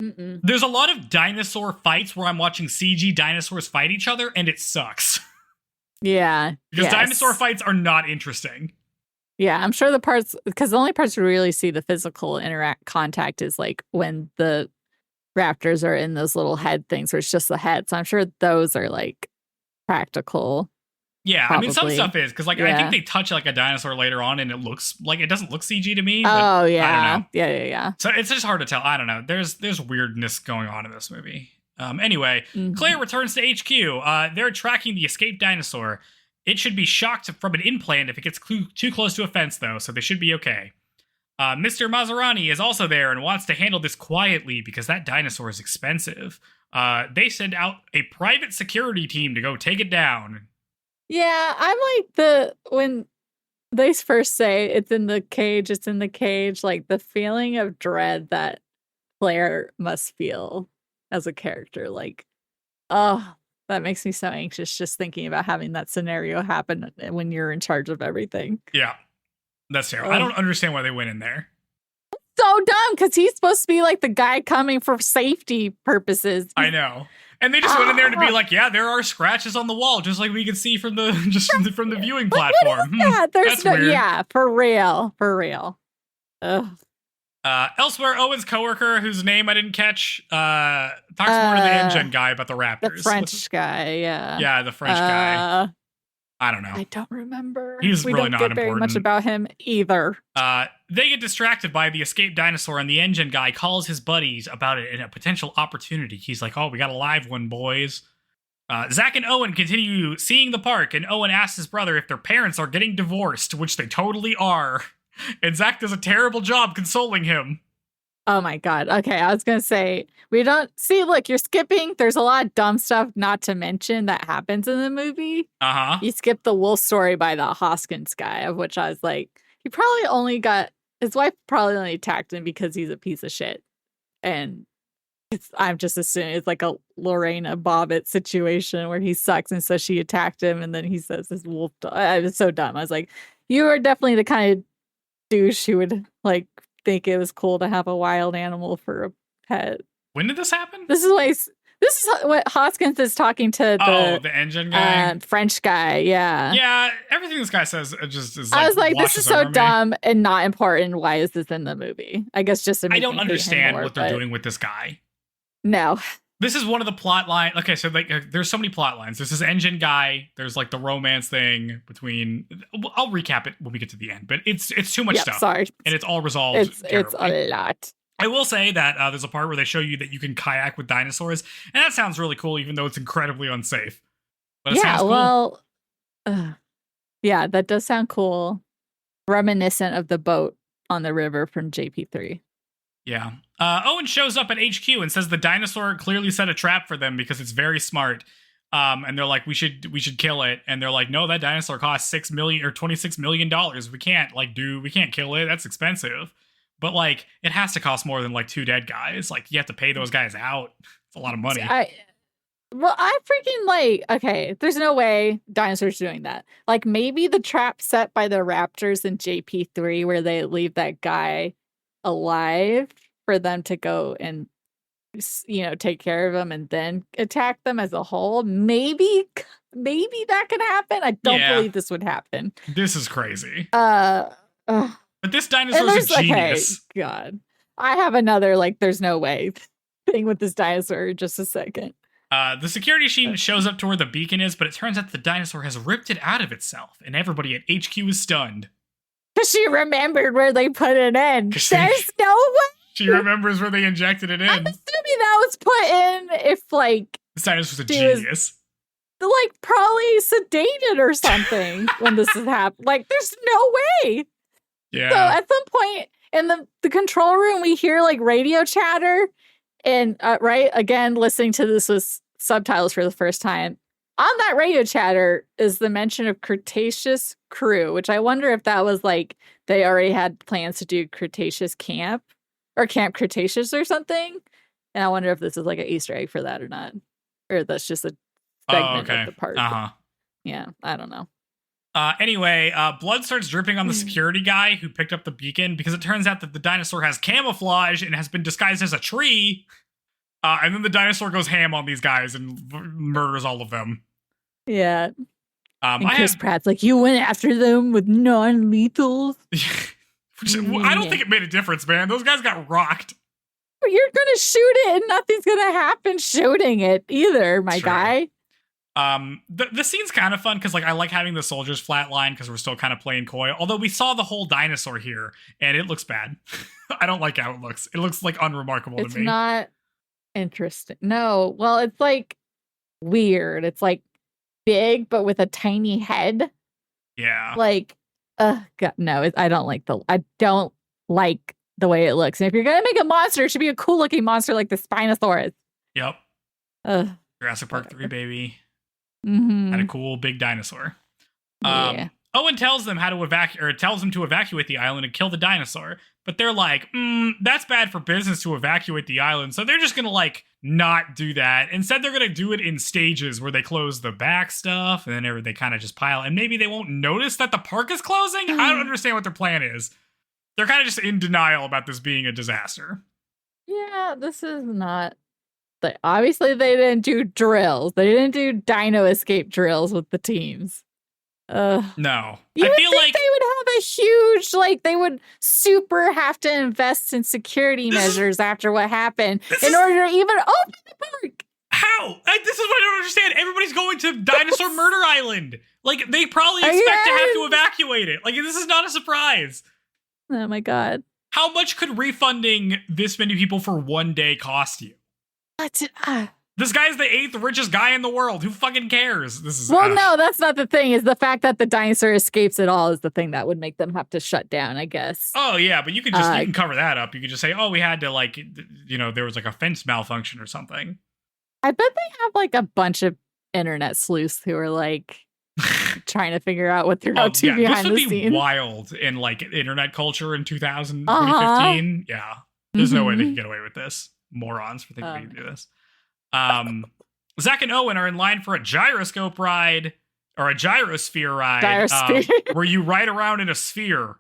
Mm-mm. There's a lot of dinosaur fights where I'm watching CG dinosaurs fight each other, and it sucks. Yeah, because dinosaur fights are not interesting. Yeah, I'm sure because the only parts we really see the physical contact is like when the raptors are in those little head things where it's just the head. So I'm sure those are like practical. Yeah, probably. I mean, some stuff is because like I think they touch like a dinosaur later on and it looks like it doesn't look CG to me. Oh, but yeah. I don't know. Yeah. So it's just hard to tell. I don't know. There's weirdness going on in this movie. Anyway, Claire returns to HQ. They're tracking the escaped dinosaur. It should be shocked from an implant if it gets too close to a fence, though, so they should be okay. Mr. Maserani is also there and wants to handle this quietly because that dinosaur is expensive. They send out a private security team to go take it down. Yeah, I'm like when they first say it's in the cage, like the feeling of dread that Claire must feel as a character. Like, oh, that makes me so anxious just thinking about having that scenario happen when you're in charge of everything. Yeah. That's terrible. I don't understand why they went in there. So dumb, because he's supposed to be like the guy coming for safety purposes. I know. And they just went in there to be like, yeah, there are scratches on the wall, just like we can see from the from the viewing platform. There's weird. Yeah, for real. Ugh. Elsewhere, Owen's coworker, whose name I didn't catch, talks more to the engine guy about the raptors. The French guy, yeah. Yeah, the French guy. I don't know. I don't remember. He's really not important. We don't get very much about him either. They get distracted by the escaped dinosaur, and the engine guy calls his buddies about it and a potential opportunity. He's like, oh, we got a live one, boys. Zach and Owen continue seeing the park, and Owen asks his brother if their parents are getting divorced, which they totally are. And Zach does a terrible job consoling him. Oh my God. Okay, I was going to say, we don't see, look, you're skipping. There's a lot of dumb stuff not to mention that happens in the movie. Uh-huh. You skip the wolf story by the Hoskins guy, of which I was like, he probably only got, his wife probably only attacked him because he's a piece of shit. And I'm just assuming it's like a Lorena Bobbitt situation where he sucks and so she attacked him and then he says his wolf dog. It was so dumb. I was like, you are definitely the kind of douche who would like think it was cool to have a wild animal for a pet. When did this happen? This is what Hoskins is talking to the engine guy, French guy. Yeah, everything this guy says just is. I was like, this is so dumb and not important. Why is this in the movie? I guess just to I don't understand what they're doing with this guy. No. This is one of the plot lines. Okay, so like, there's so many plot lines. There's this engine guy. There's like the romance thing between. I'll recap it when we get to the end, but it's too much stuff. Sorry, and it's all resolved. It's a lot. I will say that there's a part where they show you that you can kayak with dinosaurs, and that sounds really cool, even though it's incredibly unsafe. But it sounds cool. Yeah, that does sound cool. Reminiscent of the boat on the river from JP3. Yeah. Owen shows up at HQ and says the dinosaur clearly set a trap for them because it's very smart. And they're like, we should kill it. And they're like, no, that dinosaur costs $6 million or $26 million. We can't kill it. That's expensive. But like, it has to cost more than like 2 dead guys. Like, you have to pay those guys out. It's a lot of money. I freaking like, okay, there's no way dinosaurs doing that. Like, maybe the trap set by the raptors in JP3 where they leave that guy alive for them to go and, you know, take care of them and then attack them as a whole. Maybe that could happen. I don't believe this would happen. This is crazy. But this dinosaur is a genius. Okay, God. I have another, like, there's no way thing with this dinosaur in just a second. The security team shows up to where the beacon is, but it turns out the dinosaur has ripped it out of itself, and everybody at HQ is stunned. Because she remembered where they put it in. There's no way. She remembers where they injected it in. I'm assuming that was put in if, like... This dinosaur's a genius. Like, probably sedated or something when this has happened. Like, there's no way. Yeah. So at some point in the control room, we hear, like, radio chatter. And, right, again, listening to this with subtitles for the first time. On that radio chatter is the mention of Cretaceous crew, which I wonder if that was like they already had plans to do Cretaceous camp or Camp Cretaceous or something. And I wonder if this is like an Easter egg for that or not. Or that's just a segment of the park. Yeah, I don't know. Anyway, blood starts dripping on the security guy who picked up the beacon because it turns out that the dinosaur has camouflage and has been disguised as a tree. And then the dinosaur goes ham on these guys and murders all of them. Yeah. And Chris Pratt's like, you went after them with non-lethals? I don't think it made a difference, man. Those guys got rocked. You're going to shoot it and nothing's going to happen shooting it either, my guy. The scene's kind of fun because like I like having the soldiers flatline because we're still kind of playing coy. Although we saw the whole dinosaur here and it looks bad. I don't like how it looks. It looks like unremarkable to me. It's not interesting. No. Well, it's like weird. It's like big but with a tiny head. Yeah. Like, God, no. I don't like the way it looks. And if you're gonna make a monster, it should be a cool looking monster like the Spinosaurus. Yep. Jurassic Park 3, baby. Mm-hmm. And a cool big dinosaur. Yeah. Owen tells them tells them to evacuate the island and kill the dinosaur. But they're like, that's bad for business to evacuate the island. So they're just going to like not do that. Instead, they're going to do it in stages where they close the back stuff and then they kind of just pile. And maybe they won't notice that the park is closing. I don't understand what their plan is. They're kind of just in denial about this being a disaster. Yeah, this is not. Obviously, they didn't do drills. They didn't do dino escape drills with the teams. No. I feel like they would have a huge, like, they would super have to invest in security measures after what happened in order to even open the park. How? This is what I don't understand. Everybody's going to Dinosaur Murder Island. Like, they probably expect to have to evacuate it. Like, this is not a surprise. Oh, my God. How much could refunding this many people for one day cost you? This This guy's the 8th richest guy in the world. Who fucking cares? This is no, that's not the thing. Is the fact that the dinosaur escapes it all is the thing that would make them have to shut down, I guess. Oh yeah, but you could just you can cover that up. You could just say, oh, we had to like, there was like a fence malfunction or something. I bet they have like a bunch of internet sleuths who are like trying to figure out what they're up to behind the scene. This would be wild in like internet culture in 2015. Yeah, there's no way they can get away with this. Morons for thinking we can do this. Zach and Owen are in line for a gyroscope ride or a gyrosphere ride, where you ride around in a sphere.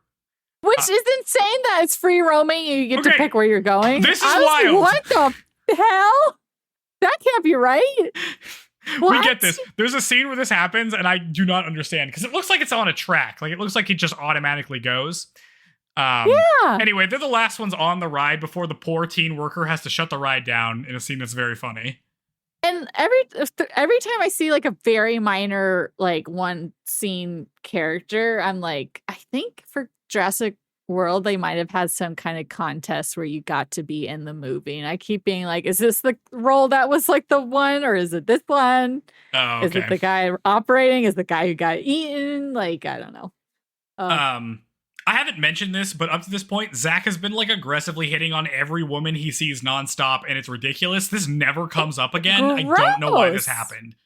Which is insane that it's free roaming and you get to pick where you're going. This is wild. What the hell? That can't be right. What? We get this. There's a scene where this happens, and I do not understand because it looks like it's on a track. Like it looks like it just automatically goes. Anyway, they're the last ones on the ride before the poor teen worker has to shut the ride down in a scene that's very funny. And every time I see like a very minor like one scene character, I'm like, I think for Jurassic World they might have had some kind of contest where you got to be in the movie, and I keep being like, is this the role that was like the one, or is it this one? Oh, okay. Is it the guy operating? Is the guy who got eaten? Like, I don't know. I haven't mentioned this, but up to this point, Zach has been like aggressively hitting on every woman he sees nonstop, and it's ridiculous. This never comes up again. Gross. I don't know why this happened.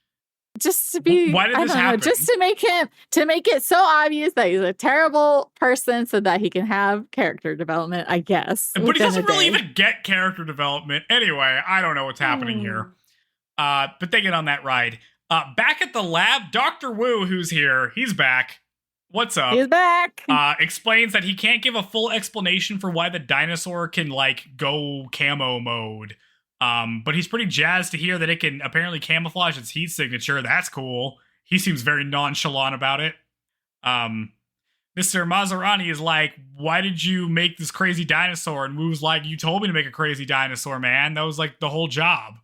Just to be, why did this happen? Just to make it so obvious that he's a terrible person, so that he can have character development, I guess. But he doesn't really even get character development. Anyway, I don't know what's happening here. But they get on that ride. Back at the lab, Dr. Wu, who's here, he's back. What's up? He's back. Explains that he can't give a full explanation for why the dinosaur can like go camo mode. But he's pretty jazzed to hear that it can apparently camouflage its heat signature. That's cool. He seems very nonchalant about it. Mr. Maserani is like, why did you make this crazy dinosaur? And Wu's like, you told me to make a crazy dinosaur, man. That was like the whole job.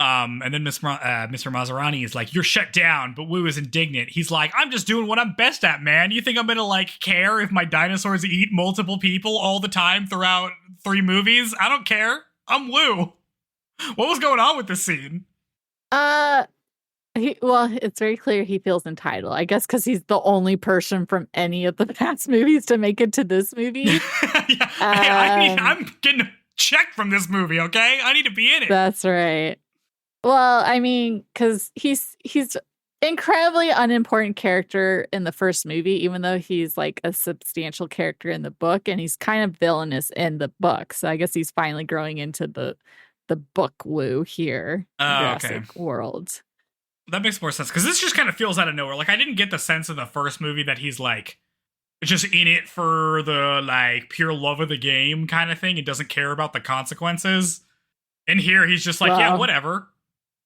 And then Mr. Maserani is like, you're shut down. But Wu is indignant. He's like, I'm just doing what I'm best at, man. You think I'm gonna like care if my dinosaurs eat multiple people all the time throughout 3 movies? I don't care. I'm Wu. What was going on with this scene? It's very clear he feels entitled. I guess because he's the only person from any of the past movies to make it to this movie. Yeah. I'm getting a check from this movie, okay? I need to be in it. That's right. Well, I mean, because he's incredibly unimportant character in the first movie, even though he's like a substantial character in the book, and he's kind of villainous in the book. So I guess he's finally growing into the book Wu here in Jurassic World. That makes more sense, because this just kind of feels out of nowhere. Like, I didn't get the sense in the first movie that he's like just in it for the like pure love of the game kind of thing. He doesn't care about the consequences. And here he's just like, yeah, whatever.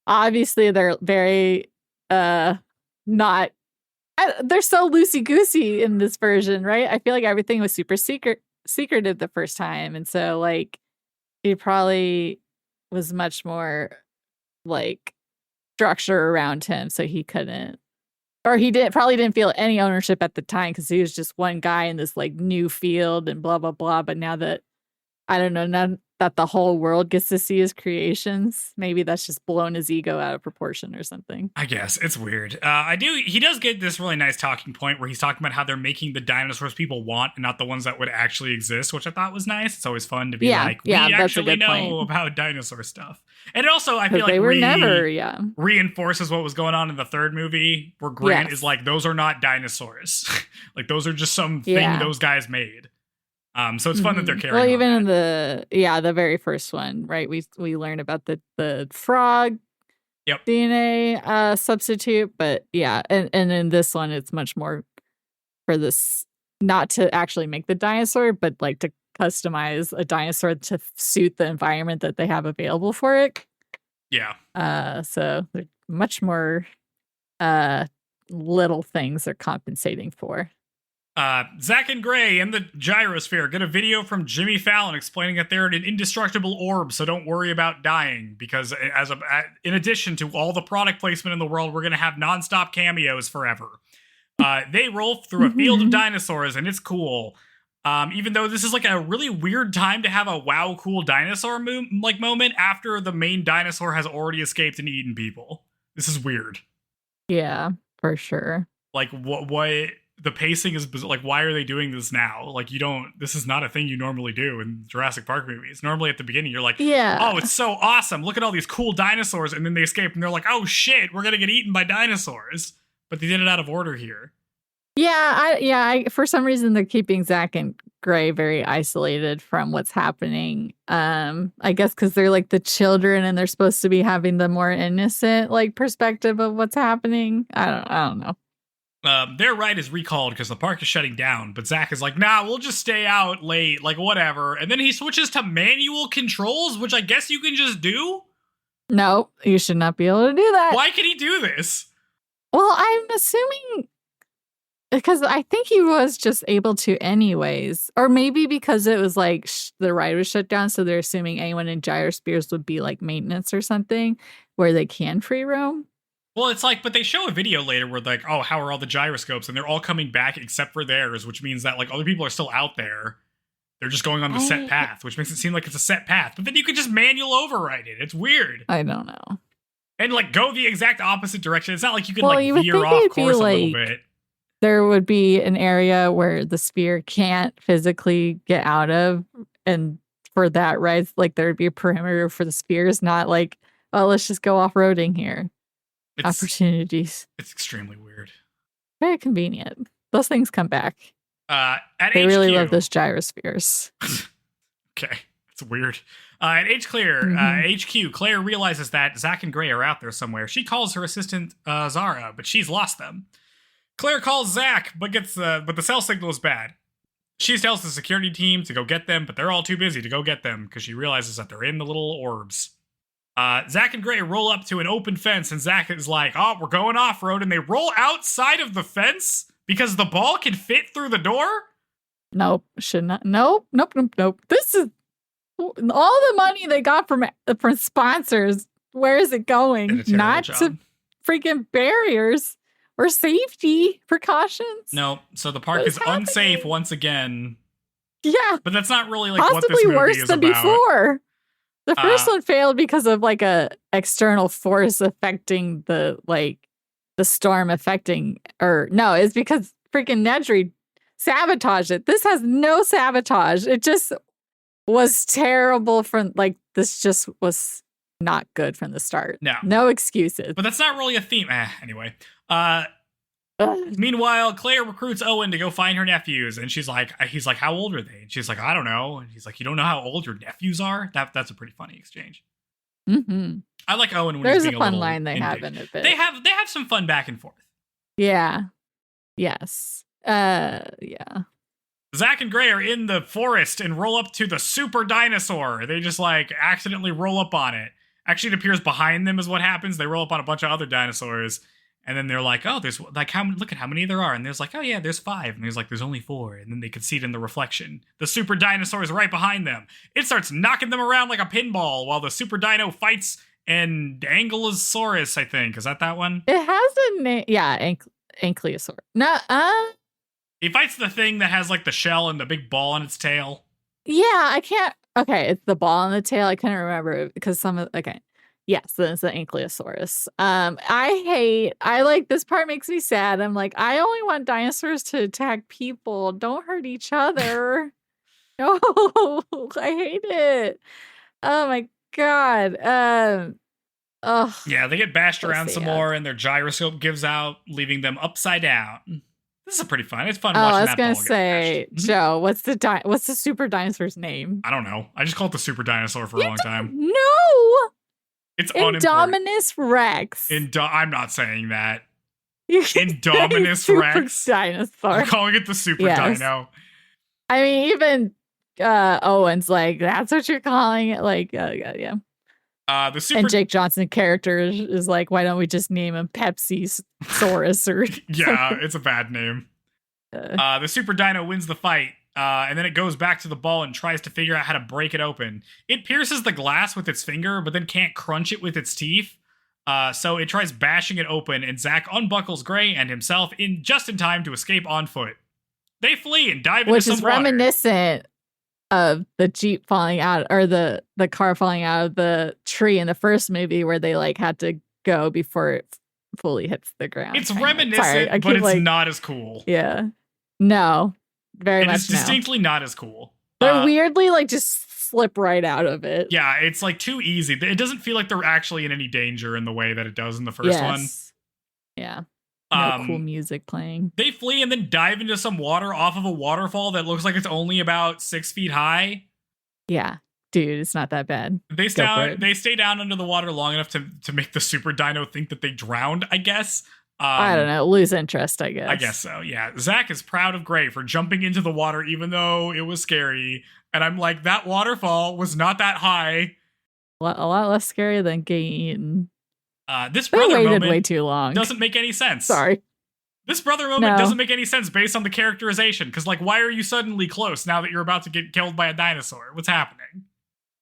Obviously, they're very not. They're so loosey goosey in this version, right? I feel like everything was super secretive the first time, and so like he probably was much more like structure around him, so he couldn't, or he probably didn't feel any ownership at the time because he was just one guy in this like new field and blah blah blah. But now that I don't know, now that the whole world gets to see his creations, maybe that's just blown his ego out of proportion or something. I guess it's weird. He does get this really nice talking point where he's talking about how they're making the dinosaurs people want and not the ones that would actually exist, which I thought was nice. It's always fun to be like, we actually know about dinosaur stuff. And it also, I feel like reinforces what was going on in the third movie, where Grant is like, those are not dinosaurs. Like, those are just some thing those guys made. So it's fun that they're carrying. Well, even on in the very first one, right? We learn about the frog DNA substitute, but and in this one, it's much more for this, not to actually make the dinosaur, but like to customize a dinosaur to suit the environment that they have available for it. Yeah. So they're much more little things they're compensating for. Zach and Gray in the gyrosphere get a video from Jimmy Fallon explaining that they're an indestructible orb, so don't worry about dying, because in addition to all the product placement in the world, we're going to have nonstop cameos forever. They roll through a field of dinosaurs, and it's cool. Even though this is like a really weird time to have a wow cool dinosaur moment after the main dinosaur has already escaped and eaten people. This is weird. Yeah, for sure. Like what the pacing is like, why are they doing this now? Like this is not a thing you normally do in Jurassic Park movies. Normally at the beginning you're like, oh, it's so awesome. Look at all these cool dinosaurs. And then they escape and they're like, oh shit, we're going to get eaten by dinosaurs. But they did it out of order here. I for some reason they're keeping Zach and Gray very isolated from what's happening. I guess because they're like the children and they're supposed to be having the more innocent like perspective of what's happening. I don't know. Their ride is recalled because the park is shutting down, but Zach is like, nah, we'll just stay out late, like whatever. And then he switches to manual controls, which I guess you can just do. No, you should not be able to do that. Why can he do this? Well, I'm assuming because I think he was just able to anyways. Or maybe because it was like the ride was shut down. So they're assuming anyone in gyrospheres would be like maintenance or something where they can free roam. Well, it's like, but they show a video later where like, oh, how are all the gyroscopes? And they're all coming back except for theirs, which means that like other people are still out there. They're just going on the set path, which makes it seem like it's a set path. But then you could just manual override it. It's weird. I don't know. And like go the exact opposite direction. It's not like you can veer off course a little bit. There would be an area where the sphere can't physically get out of. And for that ride, like there would be a perimeter for the spheres, not like, oh, let's just go off-roading here. Opportunities. It's extremely weird. Very convenient. Those things come back. They really love those gyrospheres. Okay, it's weird. At HQ, Claire realizes that Zach and Gray are out there somewhere. She calls her assistant Zara, but she's lost them. Claire calls Zach, but the cell signal is bad. She tells the security team to go get them, but they're all too busy to go get them because she realizes that they're in the little orbs. Zach and Gray roll up to an open fence, and Zach is like, oh, we're going off-road, and they roll outside of the fence because the ball can fit through the door? Nope, should not. Nope. This is all the money they got from sponsors. Where is it going? Not to freaking barriers or safety precautions. No, so the park is unsafe once again. Yeah. But that's not really like possibly what this movie worse is than about. Before. The first one failed because of like a external force affecting the storm affecting, or no, it's because freaking Nedry sabotaged it. This has no sabotage. It just was terrible from this just was not good from the start. No excuses. But that's not really a theme. Anyway. Meanwhile, Claire recruits Owen to go find her nephews, and he's like, how old are they? And she's like, I don't know. And he's like, you don't know how old your nephews are? That's a pretty funny exchange. Mm-hmm. I like Owen when there's he's being a fun line they have in it. They have some fun back and forth. Yeah. Yes. Yeah. Zach and Gray are in the forest and roll up to the super dinosaur. They just accidentally roll up on it. Actually, it appears behind them is what happens. They roll up on a bunch of other dinosaurs. And then they're like, oh, there's look at how many there are. And there's like, oh yeah, there's 5. And there's only 4. And then they can see it in the reflection. The super dinosaur is right behind them. It starts knocking them around like a pinball while the super dino fights an Ankylosaurus, I think. Is that one? It has a name. Yeah, Ankylosaurus. No, he fights the thing that has the shell and the big ball on its tail. Yeah, I can't. Okay, it's the ball on the tail. I couldn't remember because okay. Yes, then it's the Ankylosaurus. This part makes me sad. I'm like, I only want dinosaurs to attack people. Don't hurt each other. No, I hate it. Oh my God. Yeah, they get bashed around some more and their gyroscope gives out, leaving them upside down. This is pretty fun. It's fun watching that ball. I was going to say, Joe, what's the super dinosaur's name? I don't know. I just call it the super dinosaur for a long time. No! It's Indominus Rex. I'm not saying that. Indominus Rex. Dinosaur. I'm calling it the super dino. I mean, even Owen's like, that's what you're calling it? Yeah. And Jake Johnson character is like, why don't we just name him Pepsi Saurus or yeah, it's a bad name. The super dino wins the fight. And then it goes back to the ball and tries to figure out how to break it open. It pierces the glass with its finger, but then can't crunch it with its teeth. So it tries bashing it open, and Zach unbuckles Gray and himself in time to escape on foot. They flee and dive into which some is water. reminiscent of the Jeep falling out, or the car falling out of the tree in the first movie, where they like had to go before it fully hits the ground. It's reminiscent, but it's not as cool. Yeah. No. Very much It is distinctly not as cool. They're weirdly like just slip right out of it. Yeah, it's like too easy. It doesn't feel like they're actually in any danger in the way that it does in the first one. Yeah. No cool music playing. They flee and then dive into some water off of a waterfall that looks like it's only about 6 feet high. Yeah. Dude, it's not that bad. They stay down under the water long enough to make the super dino think that they drowned, I guess. I don't know. Lose interest, I guess. I guess so, yeah. Zach is proud of Gray for jumping into the water even though it was scary. And I'm like, that waterfall was not that high. A lot less scary than getting eaten. This brother moment way too long. Doesn't make any sense. Sorry. This brother moment doesn't make any sense based on the characterization. Because, like, why are you suddenly close now that you're about to get killed by a dinosaur? What's happening?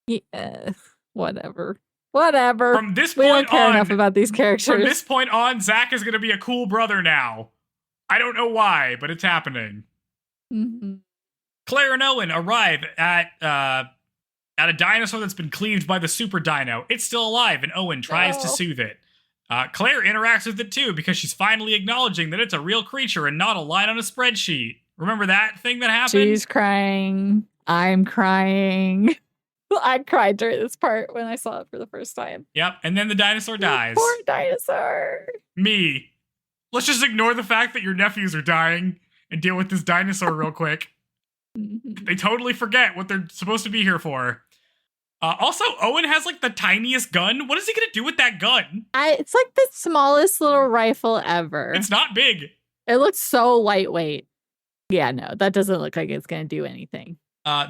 Yeah, whatever. From this point we don't care enough about these characters. From this point on, Zach is going to be a cool brother now. I don't know why, but it's happening. Mm-hmm. Claire and Owen arrive at a dinosaur that's been cleaved by the super dino. It's still alive, and Owen tries to soothe it. Claire interacts with it too because she's finally acknowledging that it's a real creature and not a line on a spreadsheet. Remember that thing that happened? She's crying. I'm crying. I cried during this part when I saw it for the first time. Yep, and then the dinosaur dies. Poor dinosaur. Me. Let's just ignore the fact that your nephews are dying and deal with this dinosaur real quick. They totally forget what they're supposed to be here for. Also, Owen has like the tiniest gun. What is he going to do with that gun? It's like the smallest little rifle ever. It's not big. It looks so lightweight. Yeah, no, that doesn't look like it's going to do anything.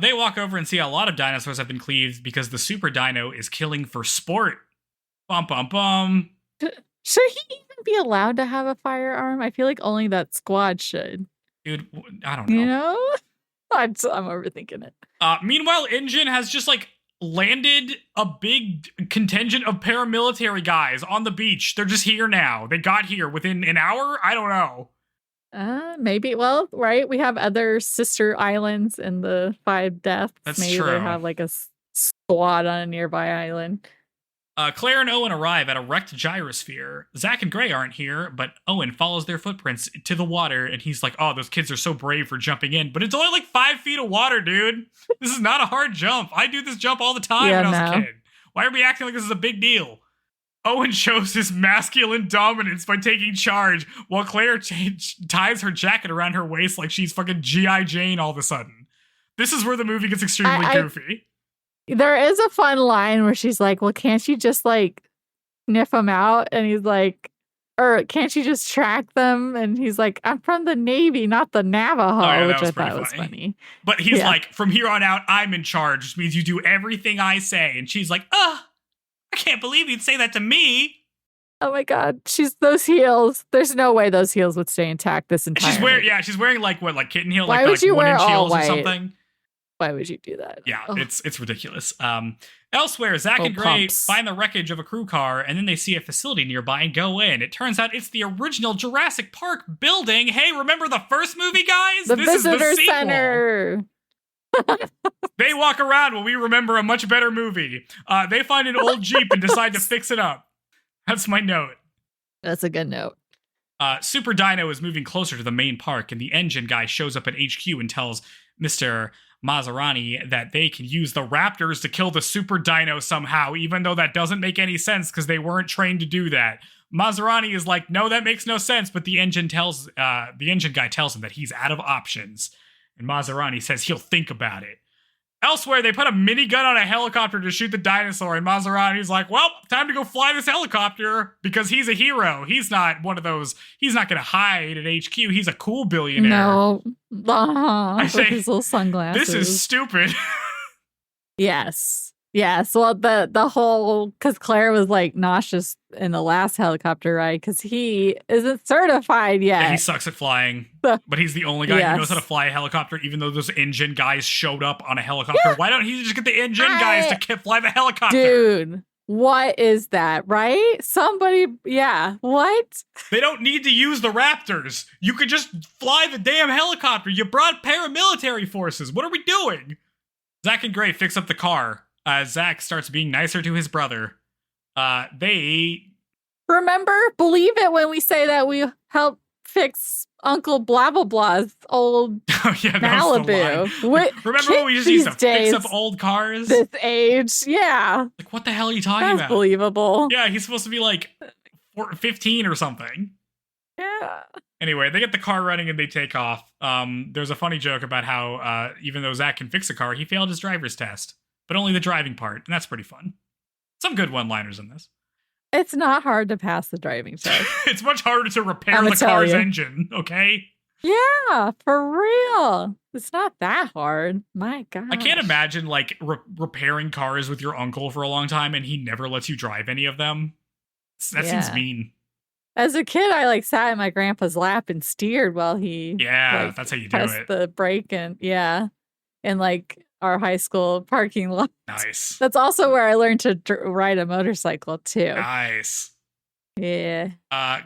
They walk over and see a lot of dinosaurs have been cleaved because the super dino is killing for sport. Bum, bum, bum. Should he even be allowed to have a firearm? I feel like only that squad should. Dude, I don't know. You know? I'm overthinking it. Meanwhile, InGen has just like landed a big contingent of paramilitary guys on the beach. They're just here now. They got here within an hour? I don't know. Maybe. Well, right. We have other sister islands in the 5 deaths. That's Maybe true. they have like a squad on a nearby island. Claire and Owen arrive at a wrecked gyrosphere. Zach and Gray aren't here, but Owen follows their footprints to the water, and he's like, oh, those kids are so brave for jumping in. But it's only like 5 feet of water, dude. This is not a hard jump. I do this jump all the time when I was a kid. Why are we acting like this is a big deal? Owen shows his masculine dominance by taking charge, while Claire ties her jacket around her waist like she's fucking G.I. Jane all of a sudden. This is where the movie gets extremely goofy. There is a fun line where she's like, well, can't you just like sniff them out? And he's like, or can't you just track them? And he's like, I'm from the Navy, not the Navajo, which I thought was funny. But he's like, from here on out, I'm in charge, which means you do everything I say. And she's like, I can't believe you'd say that to me. Oh my God. Those heels. There's no way those heels would stay intact this entire She's wearing like kitten heel, Why would you wear 1-inch heels white? or something. Why would you do that? Yeah, it's ridiculous. Elsewhere, Zach and Gray find the wreckage of a crew car, and then they see a facility nearby and go in. It turns out it's the original Jurassic Park building. Hey, remember the first movie, guys? This Visitor is the Center. They walk around while we remember a much better movie. They find an old Jeep and decide to fix it up. That's my note. That's a good note. Super Dino is moving closer to the main park, and the engine guy shows up at HQ and tells Mr. Maserani that they can use the raptors to kill the super dino somehow, even though that doesn't make any sense because they weren't trained to do that. Maserani is like, no, that makes no sense, but the engine guy tells him that he's out of options, and Maserani says he'll think about it. Elsewhere, they put a minigun on a helicopter to shoot the dinosaur, and Maserani's like, well, time to go fly this helicopter, because he's a hero. He's not one of those, he's not going to hide at HQ. He's a cool billionaire. No. I say, with his little sunglasses. This is stupid. Yes. Well, the whole, because Claire was like nauseous in the last helicopter ride because he isn't certified yet. Yeah, he sucks at flying, but he's the only guy who knows how to fly a helicopter, even though those engine guys showed up on a helicopter. Yeah. Why don't he just get the engine guys to fly the helicopter? Dude, What is that, right? Somebody, yeah, what? They don't need to use the Raptors. You could just fly the damn helicopter. You brought paramilitary forces. What are we doing? Zach and Gray fix up the car. Zach starts being nicer to his brother. They... Remember, believe it when we say that we help fix Uncle Blah Blah Blah's old Malibu. Remember when we just used to fix up old cars? This age, yeah. Like, what the hell are you talking about? That's believable. Yeah, he's supposed to be like 15 or something. Yeah. Anyway, they get the car running and they take off. There's a funny joke about how even though Zach can fix a car, he failed his driver's test, but only the driving part, and that's pretty fun. Some good one-liners in this. It's not hard to pass the driving test. It's much harder to repair the car's engine, okay? Yeah, for real. It's not that hard. My God. I can't imagine, like, repairing cars with your uncle for a long time and he never lets you drive any of them. That seems mean. As a kid, I, like, sat in my grandpa's lap and steered while he... Yeah, like, that's how you do it. the brake and, in, like, our high school parking lot. Nice. That's also where I learned to ride a motorcycle, too. Nice. Yeah.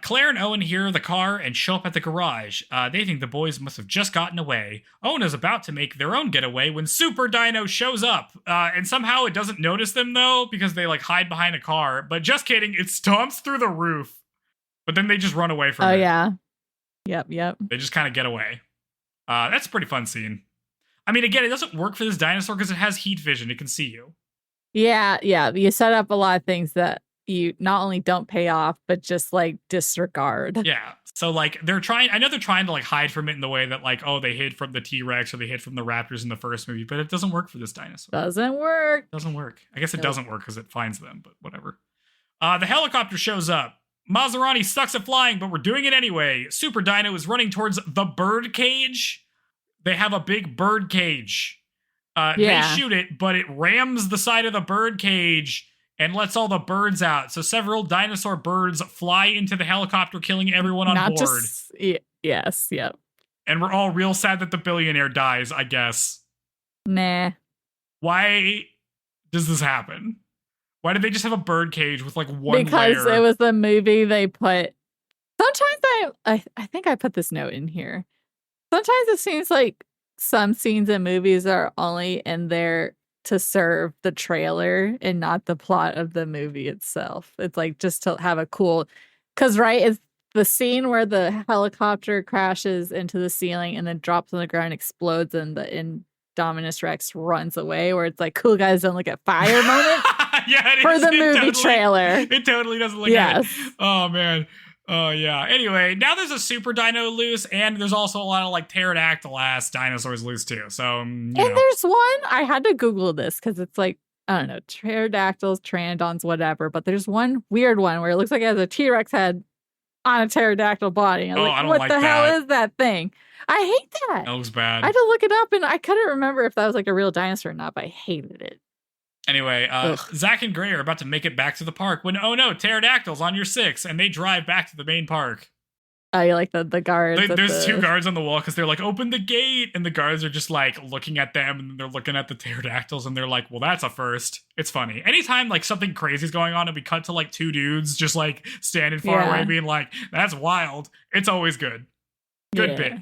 Claire and Owen hear the car and show up at the garage. They think the boys must have just gotten away. Owen is about to make their own getaway when Super Dino shows up. And somehow it doesn't notice them, though, because they, like, hide behind a car. But just kidding, it stomps through the roof. But then they just run away from it. Oh, yeah. Yep. They just kind of get away. That's a pretty fun scene. I mean, again, it doesn't work for this dinosaur because it has heat vision. It can see you. Yeah. You set up a lot of things that you not only don't pay off, but just, like, disregard. Yeah. So, like, I know they're trying to, like, hide from it in the way that, like, oh, they hid from the T-Rex or they hid from the raptors in the first movie, but it doesn't work for this dinosaur. Doesn't work. I guess it doesn't work because it finds them, but whatever. The helicopter shows up. Maserati sucks at flying, but we're doing it anyway. Super Dino is running towards the bird cage. They have a big bird cage. They shoot it, but it rams the side of the bird cage and lets all the birds out. So several dinosaur birds fly into the helicopter, killing everyone on board. Yes, yep. And we're all real sad that the billionaire dies, I guess. Nah. Why does this happen? Why did they just have a bird cage with, like, one because layer? It was the movie they put. Sometimes I think I put this note in here. Sometimes it seems like some scenes in movies are only in there to serve the trailer and not the plot of the movie itself. It's like just to have a cool, because it's the scene where the helicopter crashes into the ceiling and then drops on the ground, explodes, and the Indominus Rex runs away, where it's like, cool guys don't look at fire moment. Yeah, for the movie trailer. It totally doesn't look at it. Oh, man. Oh, yeah. Anyway, now there's a super dino loose, and there's also a lot of, like, pterodactyl-ass dinosaurs loose, too. So, there's one, I had to Google this, because it's like, I don't know, pterodactyls, pteranodons, whatever, but there's one weird one where it looks like it has a T-Rex head on a pterodactyl body. I don't what like the that. hell is that thing? I hate that. That looks bad. I had to look it up, and I couldn't remember if that was, like, a real dinosaur or not, but I hated it. Anyway, Zach and Gray are about to make it back to the park when, oh no, pterodactyls on your 6, and they drive back to the main park. Oh, you like the guards? There's two guards on the wall because they're like, open the gate, and the guards are just like looking at them, and they're looking at the pterodactyls, and they're like, well, that's a first. It's funny. Anytime like something crazy is going on, and we cut to like two dudes just like standing far away, being like, that's wild. It's always good. Good bit.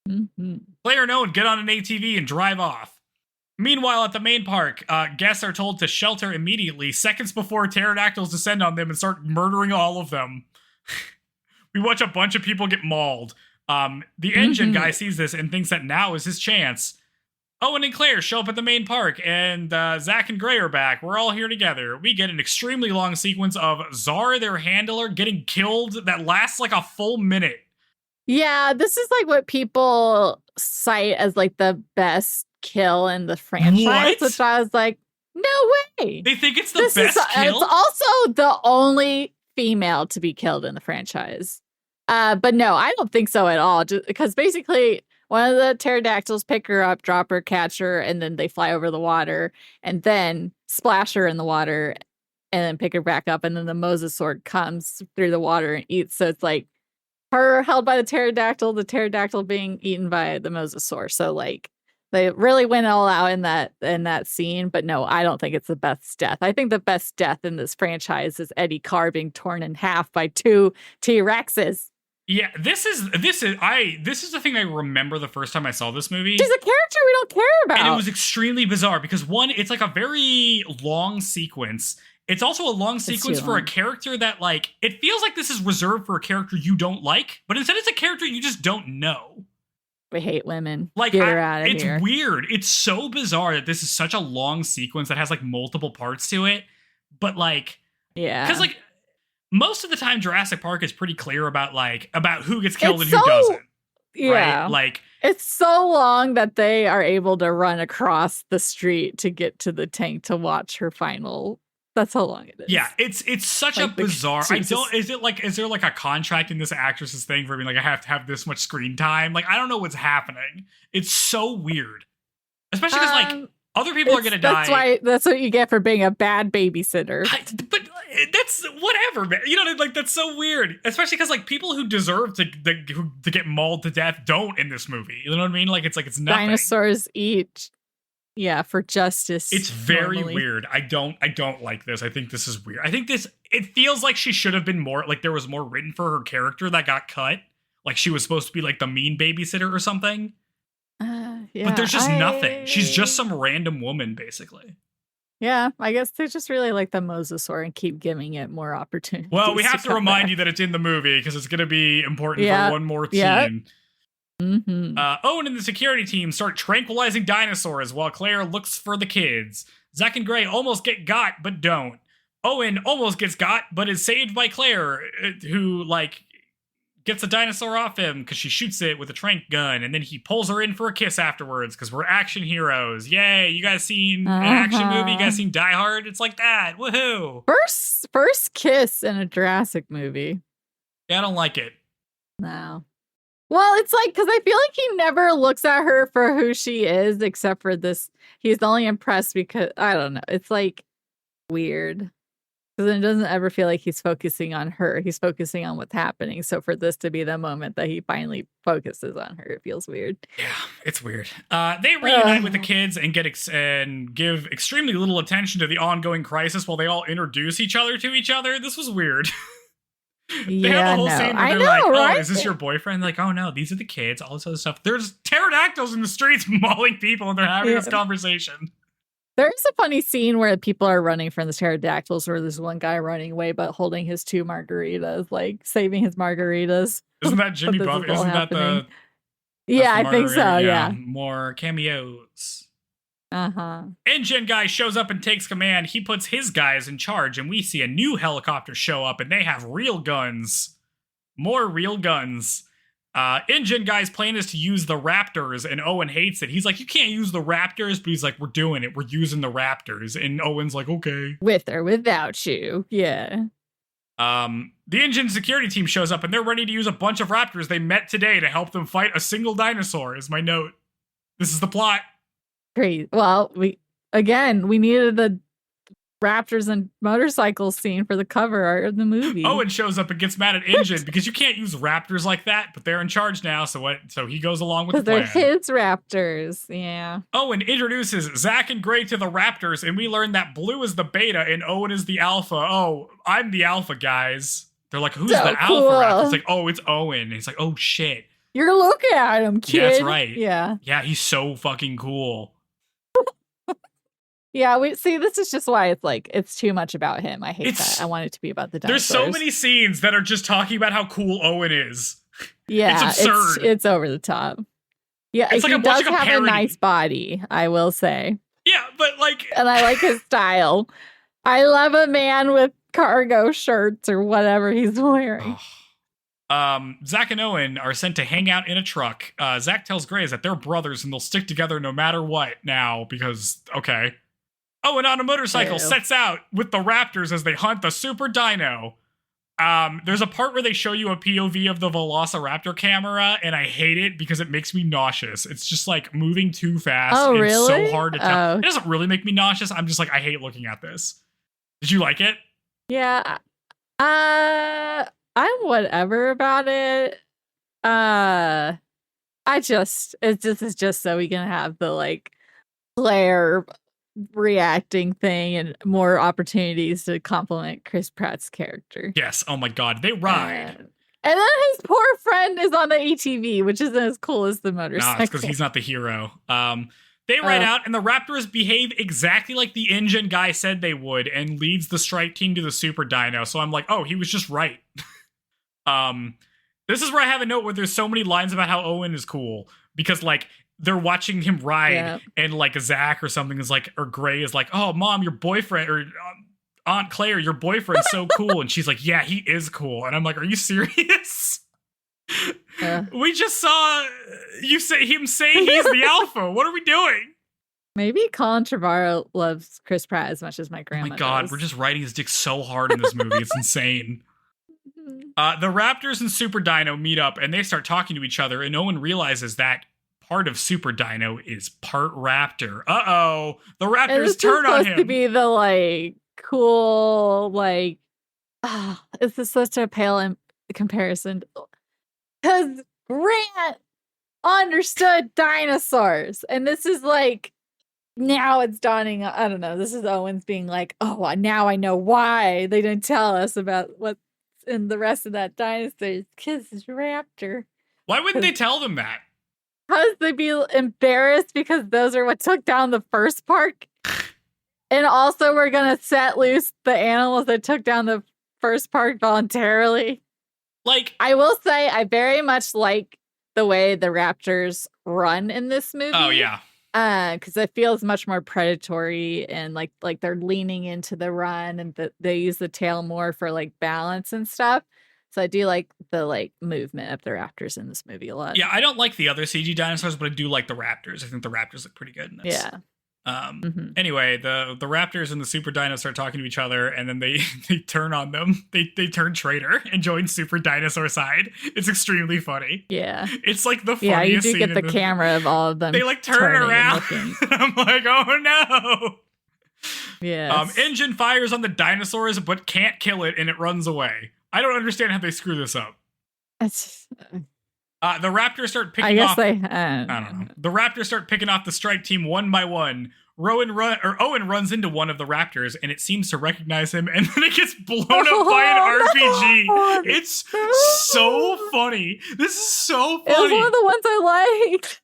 Mm-hmm. Claire and Owen get on an ATV and drive off. Meanwhile, at the main park, guests are told to shelter immediately, seconds before pterodactyls descend on them and start murdering all of them. We watch a bunch of people get mauled. The engine guy sees this and thinks that now is his chance. Owen and Claire show up at the main park, and Zach and Gray are back. We're all here together. We get an extremely long sequence of Zar, their handler, getting killed that lasts like a full minute. Yeah, this is like what people cite as like the best kill in the franchise, which I was like, no way. They think it's the best kill? It's also the only female to be killed in the franchise. But no, I don't think so at all. Just because basically one of the pterodactyls pick her up, drop her, catch her, and then they fly over the water and then splash her in the water and then pick her back up. And then the mosasaur comes through the water and eats. So it's like her held by the pterodactyl being eaten by the mosasaur. So like They really went all out in that scene, but no, I don't think it's the best death. I think the best death in this franchise is Eddie Carr being torn in half by 2 T-Rexes. Yeah, this is the thing I remember the first time I saw this movie. She's a character we don't care about. And it was extremely bizarre because one, it's like a very long sequence. It's also a long sequence for a character that, like, it feels like this is reserved for a character you don't like, but instead it's a character you just don't know. We hate women. Like, get her out of it's here. Weird. It's so bizarre that this is such a long sequence that has like multiple parts to it. But like, yeah, because like most of the time Jurassic Park is pretty clear about who gets killed and who doesn't. Yeah, right? Like, it's so long that they are able to run across the street to get to the tank to watch her final. That's how long it is. Yeah, it's such like a bizarre. Is there like a contract in this actress's thing for being like, I have to have this much screen time? Like, I don't know what's happening. It's so weird, especially because like other people are gonna die. That's what you get for being a bad babysitter. But that's whatever, man. You know, like that's so weird, especially because like people who deserve to get mauled to death don't in this movie. You know what I mean? Like it's nothing. Dinosaurs eat. Yeah, for justice. It's very weird. I don't like this. I think this is weird. I think it feels like she should have been more, like there was more written for her character that got cut. Like she was supposed to be like the mean babysitter or something. Yeah, but there's just nothing. She's just some random woman, basically. Yeah, I guess they just really like the mosasaur and keep giving it more opportunities. Well, we have to remind you that it's in the movie because it's going to be important for one more scene. Yeah. Mm-hmm. Owen and the security team start tranquilizing dinosaurs while Claire looks for the kids. Zach and Gray almost get got, but don't. Owen almost gets got, but is saved by Claire, who, like, gets a dinosaur off him because she shoots it with a trank gun, and then he pulls her in for a kiss afterwards because we're action heroes. Yay, you guys seen an action movie? You guys seen Die Hard? It's like that. Woohoo! First kiss in a Jurassic movie. Yeah, I don't like it. No. Well, it's like, because I feel like he never looks at her for who she is, except for this. He's only impressed because, I don't know. It's like weird. Because it doesn't ever feel like he's focusing on her. He's focusing on what's happening. So for this to be the moment that he finally focuses on her, it feels weird. Yeah, it's weird. They reunite with the kids and and give extremely little attention to the ongoing crisis while they all introduce each other to each other. This was weird. They have a whole scene where they're like, oh, is this your boyfriend? Like, oh no, these are the kids, all this other stuff. There's pterodactyls in the streets mauling people and they're having this conversation. There's a funny scene where people are running from the pterodactyls where there's one guy running away but holding his 2 margaritas, like saving his margaritas. Isn't that Jimmy Buffett? Isn't that the... Yeah, I think so, yeah. More cameos. Uh-huh. Engine guy shows up and takes command. He puts his guys in charge, and we see a new helicopter show up, and they have real guns. More real guns. Engine guy's plan is to use the Raptors, and Owen hates it. He's like, you can't use the Raptors, but he's like, we're doing it. We're using the Raptors. And Owen's like, okay. With or without you. Yeah. The Engine security team shows up, and they're ready to use a bunch of Raptors they met today to help them fight a single dinosaur, is my note. This is the plot. Great. Well, we needed the Raptors and motorcycles scene for the cover art of the movie. Owen shows up and gets mad at Engine because you can't use Raptors like that, but they're in charge now, so he goes along with the plan. They're his Raptors, yeah. Owen introduces Zach and Gray to the Raptors, and we learn that Blue is the beta and Owen is the alpha. Oh, I'm the alpha, guys. They're like, who's the alpha Raptor? It's like, oh, it's Owen. And he's like, oh, shit. You're looking at him, kid. Yeah, that's right. Yeah. Yeah, he's so fucking cool. Yeah, this is just why it's like, it's too much about him. I hate that. I want it to be about the dinosaurs. There's so many scenes that are just talking about how cool Owen is. Yeah. It's absurd. It's over the top. Yeah, it's like he does have parody. a nice body, I will say. Yeah, but like... And I like his style. I love a man with cargo shirts or whatever he's wearing. Zach and Owen are sent to hang out in a truck. Zach tells Grays that they're brothers and they'll stick together no matter what now because, okay. Owen on a motorcycle sets out with the Raptors as they hunt the super dino. There's a part where they show you a POV of the Velociraptor camera, and I hate it because it makes me nauseous. It's just like moving too fast. Oh, really? It's so hard to tell. It doesn't really make me nauseous. I'm just like, I hate looking at this. Did you like it? Yeah. I'm whatever about it. I This is just so we can have the like Claire reacting thing and more opportunities to compliment Chris Pratt's character. Yes. Oh my God. They ride. And then his poor friend is on the ATV, which isn't as cool as the motorcycle. Nah, it's because he's not the hero. They ride out, and the Raptors behave exactly like the engine guy said they would, and leads the strike team to the super dino. So I'm like, oh, he was just right. This is where I have a note where there's so many lines about how Owen is cool, because like they're watching him ride, and like Zach or something is like, or Gray is like, oh, Mom, your boyfriend, or Aunt Claire, your boyfriend's so cool, and she's like, yeah, he is cool, and I'm like, are you serious? We just saw him say he's the alpha. What are we doing? Maybe Colin Trevorrow loves Chris Pratt as much as my grandma. Oh my God, does. we're just riding his dick so hard in this movie. It's insane. The Raptors and Super Dino meet up and they start talking to each other, and Owen realizes that part of Super Dino is part Raptor. Uh-oh. The Raptors turn on him. It's supposed to be the like cool, like, this is such a pale comparison. Because Grant understood dinosaurs. And this is like, now it's dawning. I don't know. This is Owens being like, oh, now I know why they didn't tell us about what's in the rest of that dinosaur. Because it's Raptor. Why wouldn't they tell them that? Because they'd be embarrassed because those are what took down the first park. And also we're going to set loose the animals that took down the first park voluntarily. Like, I will say I very much like the way the Raptors run in this movie. Oh, yeah. Because it feels much more predatory and like they're leaning into the run, and they use the tail more for like balance and stuff. So I do like the like movement of the Raptors in this movie a lot. Yeah, I don't like the other CG dinosaurs, but I do like the Raptors. I think the Raptors look pretty good in this. Yeah. Anyway, the Raptors and the Super Dino start talking to each other, and then they turn on them. They turn traitor and join Super Dinosaur side. It's extremely funny. Yeah, it's like the funniest. Yeah, you do scene get the camera of all of them. They like turn around. I'm like, oh no. Yeah. Engine fires on the dinosaurs, but can't kill it, and it runs away. I don't understand how they screw this up. It's. The Raptors start picking off. I don't know. The Raptors start picking off the strike team one by one. Owen runs into one of the Raptors, and it seems to recognize him, and then it gets blown up by an RPG. No. It's so funny. This is so funny. It was one of the ones I liked.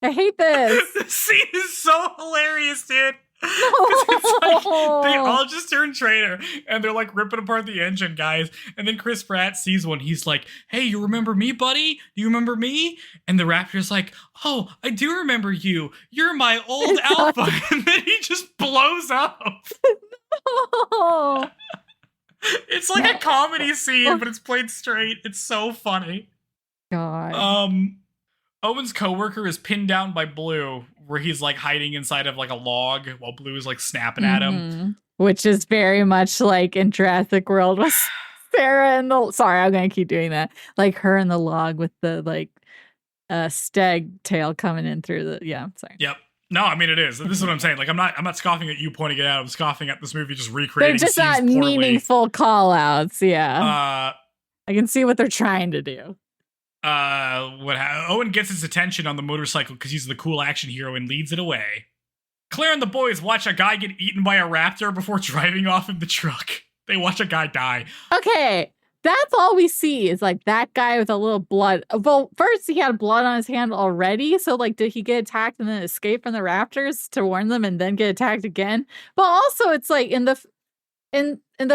I hate this. The scene is so hilarious, dude. It's like they all just turn traitor and they're like ripping apart the engine guys, and then Chris Pratt sees one. He's like, hey, you remember me, buddy? Do you remember me? And the Raptor's like, oh, I do remember you. You're my old alpha. And then he just blows up. No. It's like a comedy scene, but it's played straight. It's so funny. God. Owen's coworker is pinned down by Blue, where he's like hiding inside of like a log while Blue is like snapping at him. Which is very much like in Jurassic World with Sarah and the. Sorry, I'm gonna keep doing that. Like her in the log with the like stag tail coming in through the. Yeah, sorry. Yep. No, I mean it is. This is what I'm saying. Like I'm not scoffing at you pointing it out. I'm scoffing at this movie just recreating. They're just not poorly. Meaningful call outs. Yeah. I can see what they're trying to do. Owen gets his attention on the motorcycle because he's the cool action hero and leads it away. Claire and the boys watch a guy get eaten by a raptor before driving off in the truck. They watch a guy die. Okay, that's all we see is like that guy with a little blood. Well, first he had blood on his hand already, so like did he get attacked and then escape from the raptors to warn them and then get attacked again? But also it's like in the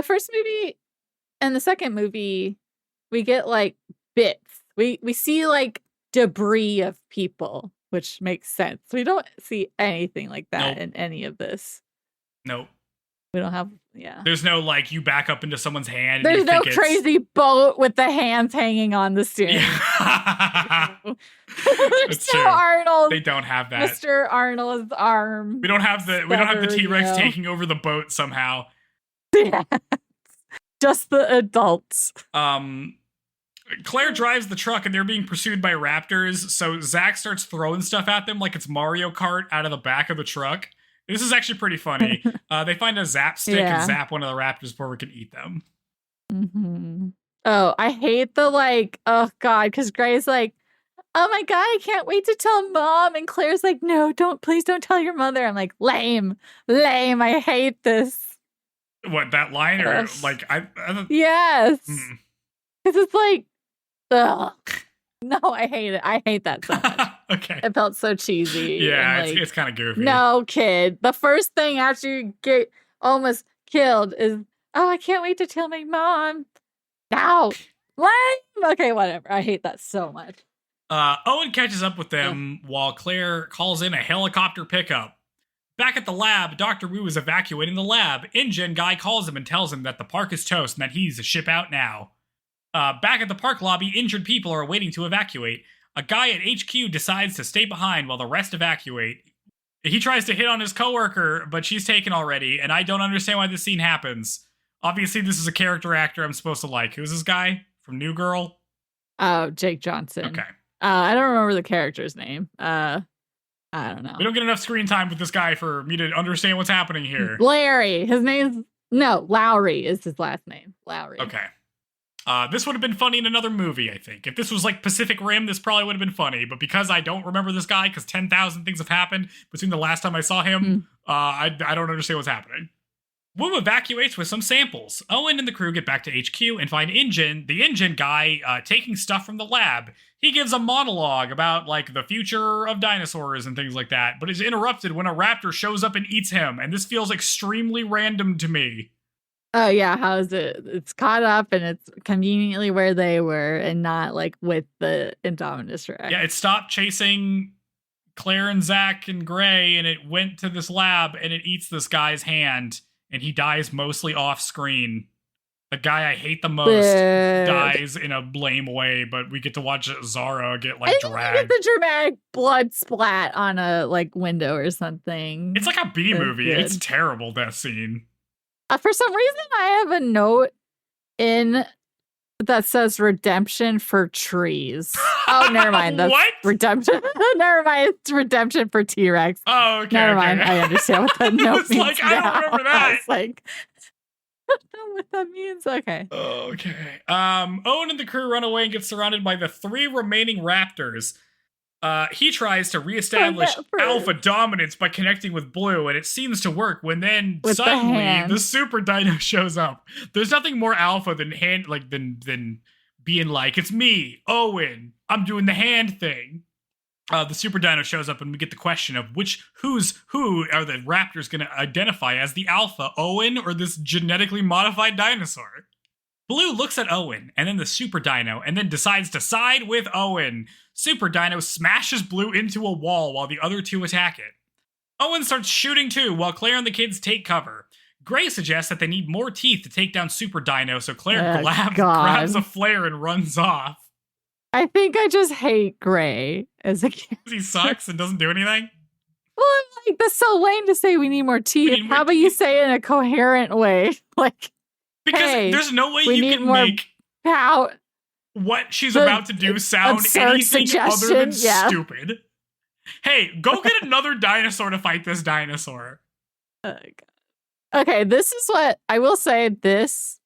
first movie and the second movie we get like bits. We see like debris of people, which makes sense. We don't see anything like that in any of this. Nope. We don't have, There's no like you back up into someone's hand. There's no crazy boat with the hands hanging on the steering. Yeah. There's no Arnold. They don't have that. Mr. Arnold's arm. We don't have the T-Rex taking over the boat somehow. Yeah. Just the adults. Claire drives the truck and they're being pursued by raptors, so Zach starts throwing stuff at them like it's Mario Kart out of the back of the truck. This is actually pretty funny. They find a zap stick and zap one of the raptors before we can eat them. Mm-hmm. Oh, I hate the like, oh God, because Gray's like, oh my God, I can't wait to tell Mom. And Claire's like, no, please don't tell your mother. I'm like, lame, I hate this. What, that line? Or like, yes. Because it's like, ugh. No, I hate it. I hate that so much. Okay. It felt so cheesy. Yeah, like, it's kind of goofy. No, kid. The first thing after you get almost killed is, oh, I can't wait to tell my mom. No. Lame. Okay, whatever. I hate that so much. Owen catches up with them while Claire calls in a helicopter pickup. Back at the lab, Dr. Wu is evacuating the lab. InGen guy calls him and tells him that the park is toast and that he's to ship out now. Back at the park lobby, injured people are waiting to evacuate. A guy at HQ decides to stay behind while the rest evacuate. He tries to hit on his coworker, but she's taken already, and I don't understand why this scene happens. Obviously, this is a character actor I'm supposed to like. Who's this guy from New Girl? Oh, Jake Johnson. Okay. I don't remember the character's name. I don't know. We don't get enough screen time with this guy for me to understand what's happening here. Larry. His name's... No, Lowry is his last name. Lowry. Okay. This would have been funny in another movie, I think. If this was like Pacific Rim, this probably would have been funny. But because I don't remember this guy, because 10,000 things have happened between the last time I saw him, I don't understand what's happening. Wu evacuates with some samples. Owen and the crew get back to HQ and find InGen, the InGen guy, taking stuff from the lab. He gives a monologue about, like, the future of dinosaurs and things like that, but is interrupted when a raptor shows up and eats him, and this feels extremely random to me. Oh, yeah, how is it? It's caught up and it's conveniently where they were and not, like, with the Indominus Rex. Yeah, it stopped chasing Claire and Zach and Gray, and it went to this lab, and it eats this guy's hand, and he dies mostly off-screen. The guy I hate the most dies in a lame way, but we get to watch Zara get, like, dragged. Get the dramatic blood splat on a, like, window or something. It's like a B movie. It's terrible, that scene. For some reason, I have a note in that says redemption for trees. Oh, never mind. That's what? Redemption. Never mind. It's redemption for T-Rex. Oh, okay. Never mind. I understand what that note means. Like, I don't remember that. It's like, I don't know what that means. Okay. Okay. Owen and the crew run away and get surrounded by the 3 remaining raptors. He tries to reestablish alpha dominance by connecting with Blue, and it seems to work when then suddenly the super dino shows up. There's nothing more alpha than than being like, it's me, Owen, I'm doing the hand thing. The super dino shows up and we get the question of who are the raptors going to identify as the alpha, Owen or this genetically modified dinosaur? Blue looks at Owen and then the super dino and then decides to side with Owen. Super dino smashes Blue into a wall while the other 2 attack it. Owen starts shooting too while Claire and the kids take cover. Gray suggests that they need more teeth to take down Super Dino, so Claire grabs a flare and runs off. I think I just hate Gray as a kid. He sucks and doesn't do anything? Well, I'm like, that's so lame to say we need more teeth. How about you say it in a coherent way? Like, because there's no way you can make what she's about to do sound anything other than stupid. Hey, go get another dinosaur to fight this dinosaur. Oh, God. Okay, this is what I will say. This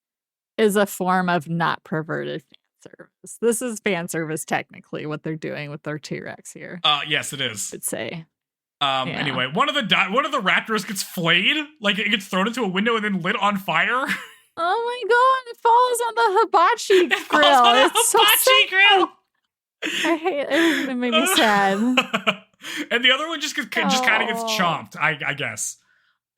is a form of not perverted fan service. This is fan service, technically, what they're doing with their T-Rex here. Yes, it is. I would say. Anyway, one of the raptors gets flayed, like it gets thrown into a window and then lit on fire. Oh my God! It falls on the hibachi grill. Falls on the hibachi grill. I hate it. It made me sad. And the other one just kind of gets chomped, I guess.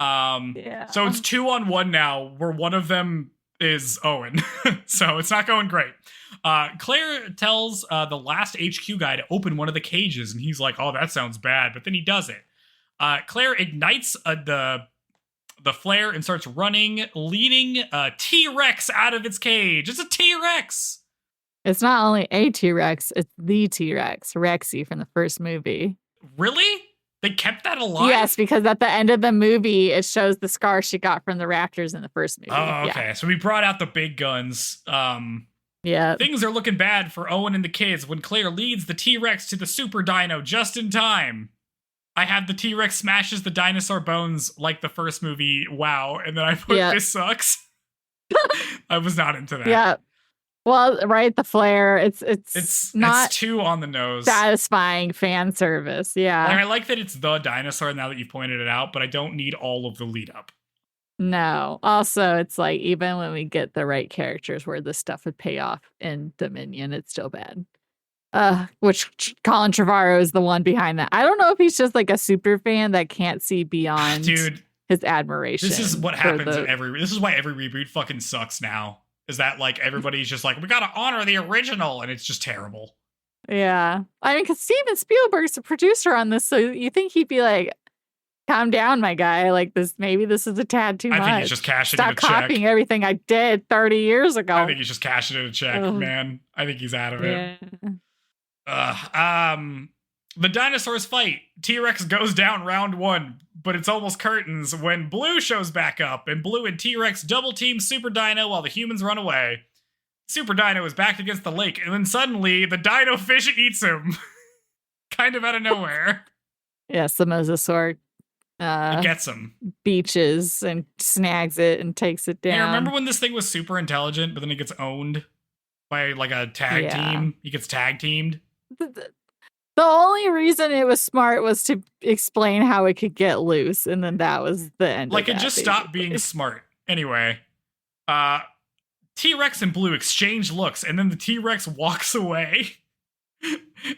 So it's 2-on-1 now, where one of them is Owen. So it's not going great. Claire tells the last HQ guy to open one of the cages, and he's like, "Oh, that sounds bad," but then he does it. Claire ignites the flare and starts running, leading a T-Rex out of its cage. It's a T-Rex! It's not only a T-Rex, it's the T-Rex, Rexy from the first movie. Really? They kept that alive? Yes, because at the end of the movie, it shows the scar she got from the raptors in the first movie. Oh, okay. Yeah. So we brought out the big guns. Things are looking bad for Owen and the kids when Claire leads the T-Rex to the super dino just in time. I have the T-Rex smashes the dinosaur bones like the first movie. Wow. And then I put, this sucks. I was not into that. Yeah. Well, right, the flare. It's not it's too on the nose. satisfying fan service. Yeah. Like, I like that it's the dinosaur now that you pointed it out, but I don't need all of the lead up. No. Also, it's like even when we get the right characters where this stuff would pay off in Dominion, it's still bad. Which Colin Trevorrow is the one behind that. I don't know if he's just like a super fan that can't see beyond Dude, his admiration. This is what happens in this is why every reboot fucking sucks now. Is that like everybody's just like, we gotta honor the original, and it's just terrible. Yeah. I mean, because Steven Spielberg's the producer on this, so you think he'd be like, calm down, my guy. Like maybe this is a tad too much. I think he's just cashing in a check. Stop copying everything I did 30 years ago. I think he's just cashing in a check, man. I think he's out of it. The dinosaurs fight. T-Rex goes down round 1, but it's almost curtains when Blue shows back up, and Blue and T-Rex double team Super Dino while the humans run away. Super Dino is backed against the lake, and then suddenly the dino fish eats him. Kind of out of nowhere. Yes, the mosasaur it gets him. Beaches and snags it and takes it down. Hey, remember when this thing was super intelligent, but then it gets owned by like a tag team? He gets tag teamed. The only reason it was smart was to explain how it could get loose, and then that was the end. Like, it just stopped being smart. Anyway, T-Rex and Blue exchange looks, and then the T-Rex walks away.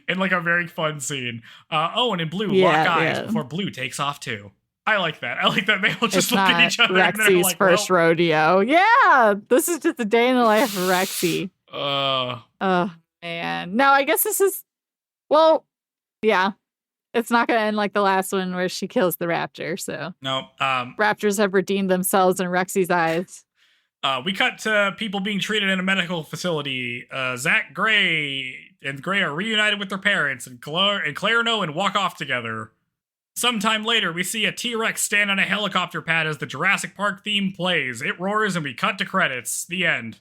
In like a very fun scene. Owen and Blue lock eyes before Blue takes off too. I like that. I like that they all just look at each other. Rexy's like, first rodeo. Yeah, this is just a day in the life of Rexy. Oh man. No, I guess this is. Well, yeah. It's not going to end like the last one where she kills the raptor. So no. Raptors have redeemed themselves in Rexy's eyes. We cut to people being treated in a medical facility. Zach Gray and Gray are reunited with their parents, and Claire and Owen walk off together. Sometime later, we see a T-Rex stand on a helicopter pad as the Jurassic Park theme plays. It roars, and we cut to credits. The end.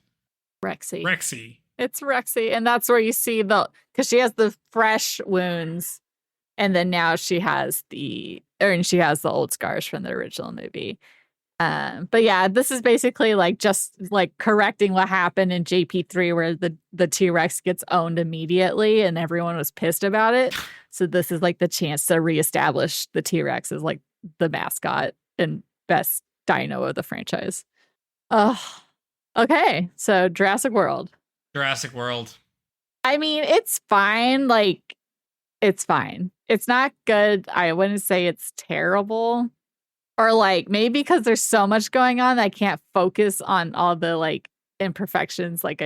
Rexy. It's Rexy, and that's where you see because she has the fresh wounds, and then now she has the old scars from the original movie. But yeah, this is basically like just like correcting what happened in JP3 where the T-Rex gets owned immediately and everyone was pissed about it. So this is like the chance to reestablish the T-Rex as like the mascot and best dino of the franchise. Okay. So Jurassic World. I mean, it's fine. Like, it's fine. It's not good. I wouldn't say it's terrible. Or like maybe because there's so much going on, I can't focus on all the like imperfections. Like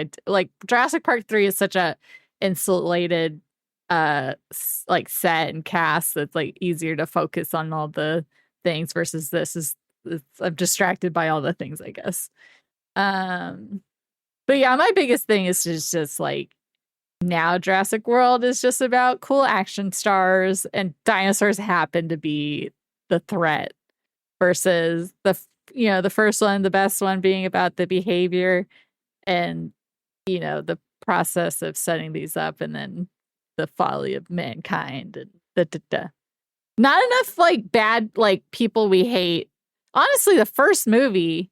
Jurassic Park 3 is such a insulated like set and cast that's like easier to focus on all the things versus I'm distracted by all the things, I guess. But yeah, my biggest thing is just like now Jurassic World is just about cool action stars and dinosaurs happen to be the threat. Versus the first one, the best one being about the behavior and, the process of setting these up and then the folly of mankind and Not enough like bad, like people we hate. Honestly, the first movie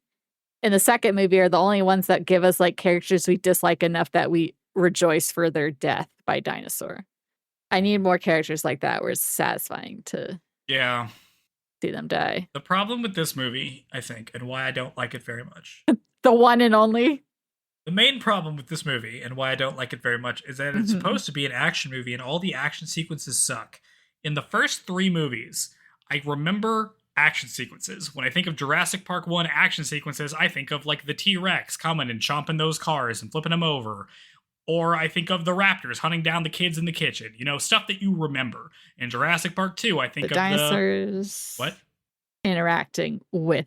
and the second movie are the only ones that give us like characters we dislike enough that we rejoice for their death by dinosaur. I need more characters like that where it's satisfying to see them die. The problem with this movie, I think, and why I don't like it very much. The one and only. The main problem with this movie and why I don't like it very much is that it's supposed to be an action movie and all the action sequences suck. In the first 3 movies, I remember action sequences. When I think of Jurassic Park 1 action sequences, I think of like the T-Rex coming and chomping those cars and flipping them over. Or I think of the raptors hunting down the kids in the kitchen. Stuff that you remember. In Jurassic Park 2, I think of dinosaurs. What? Interacting with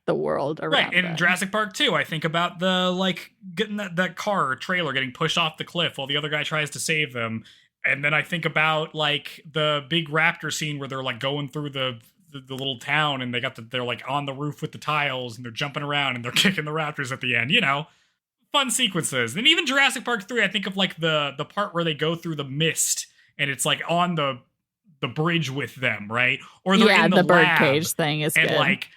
the world around them. In Jurassic Park 2, I think about the, like, getting that car or trailer getting pushed off the cliff while the other guy tries to save them. And then I think about, like, the big raptor scene where they're, like, going through the little town and they're, like, on the roof with the tiles and they're jumping around and they're kicking the raptors at the end, Fun sequences. And even Jurassic Park 3, I think of like the part where they go through the mist and it's like on the bridge with them, right? Or they're in the birdcage thing is and good. Like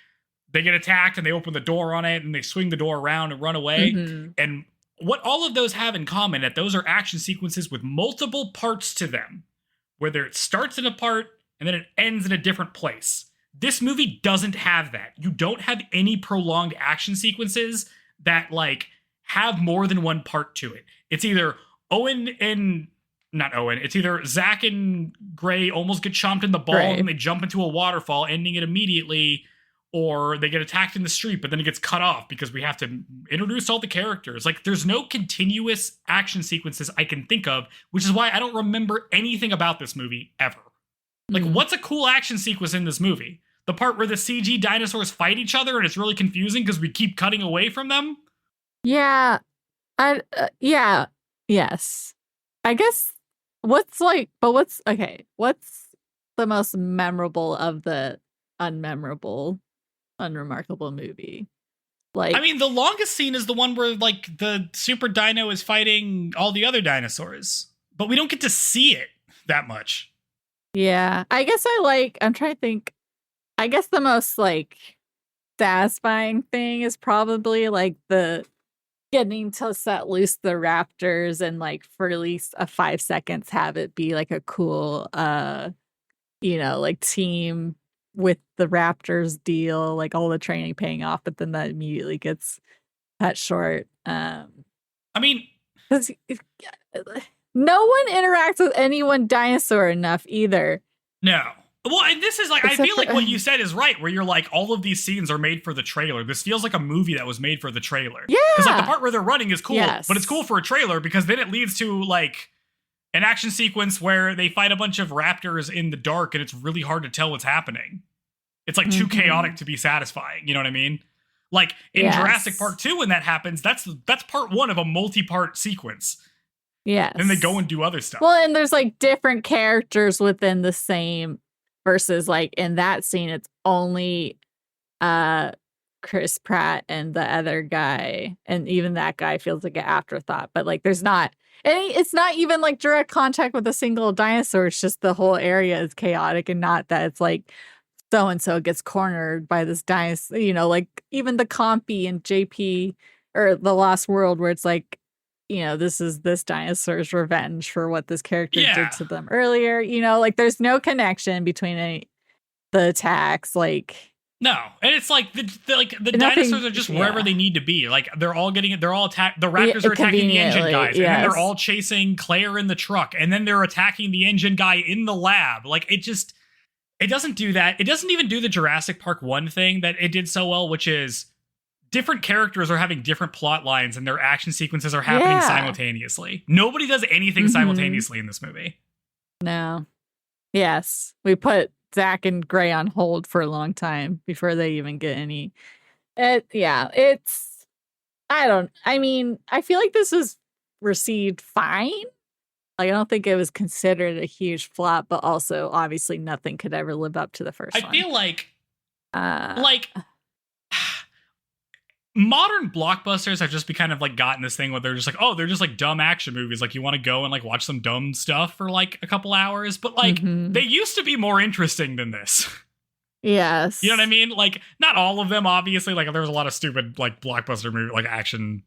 they get attacked and they open the door on it and they swing the door around and run away. And what all of those have in common that those are action sequences with multiple parts to them, whether it starts in a part and then it ends in a different place. This movie doesn't have that. You don't have any prolonged action sequences that like have more than one part to it. It's either it's either Zach and Gray almost get chomped in the ball and they jump into a waterfall, ending it immediately, or they get attacked in the street, but then it gets cut off because we have to introduce all the characters. Like, there's no continuous action sequences I can think of, which is why I don't remember anything about this movie ever. Like, what's a cool action sequence in this movie? The part where the CG dinosaurs fight each other and it's really confusing because we keep cutting away from them? Yeah. Yes. I guess what's the most memorable of the unremarkable movie? Like, I mean, the longest scene is the one where like the super dino is fighting all the other dinosaurs, but we don't get to see it that much. Yeah, I'm trying to think. I guess the most like satisfying thing is probably like the getting to set loose the raptors and like for at least 5 seconds have it be like a cool like team with the raptors deal, like all the training paying off, but then that immediately gets cut short. I mean, because no one interacts with anyone dinosaur enough either. No. Well, and this is like, I feel like what you said is right, where you're like, all of these scenes are made for the trailer. This feels like a movie that was made for the trailer. Yeah. Because like the part where they're running is cool, yes. but it's cool for a trailer because then it leads to like an action sequence where they fight a bunch of raptors in the dark and it's really hard to tell what's happening. It's like too chaotic to be satisfying. You know what I mean? Like in Jurassic Park 2, when that happens, that's part one of a multi-part sequence. Yes. Then they go and do other stuff. Well, and there's like different characters within the same versus like in that scene, it's only Chris Pratt and the other guy. And even that guy feels like an afterthought. But like there's not it's not even like direct contact with a single dinosaur. It's just the whole area is chaotic and not that it's like so-and-so gets cornered by this dinosaur, like even the Compy and JP or The Lost World where it's like, this is this dinosaur's revenge for what this character did to them earlier. Like there's no connection between the attacks. Like no, and it's like the dinosaurs are just wherever they need to be. Like they're all attacked. The raptors are attacking the engine guys, and then they're all chasing Claire in the truck, and then they're attacking the engine guy in the lab. Like it doesn't do that. It doesn't even do the Jurassic Park 1 thing that it did so well, which is different characters are having different plot lines and their action sequences are happening simultaneously. Nobody does anything simultaneously in this movie. No. Yes. We put Zach and Gray on hold for a long time before they even get any. I feel like this was received fine. Like, I don't think it was considered a huge flop, but also obviously nothing could ever live up to the first one. I feel like modern blockbusters have just be kind of like gotten this thing where they're just like, oh, they're just like dumb action movies. Like you want to go and like watch some dumb stuff for like a couple hours, but like they used to be more interesting than this. Yes. You know what I mean? Like not all of them, obviously. Like there was a lot of stupid like blockbuster movie, like action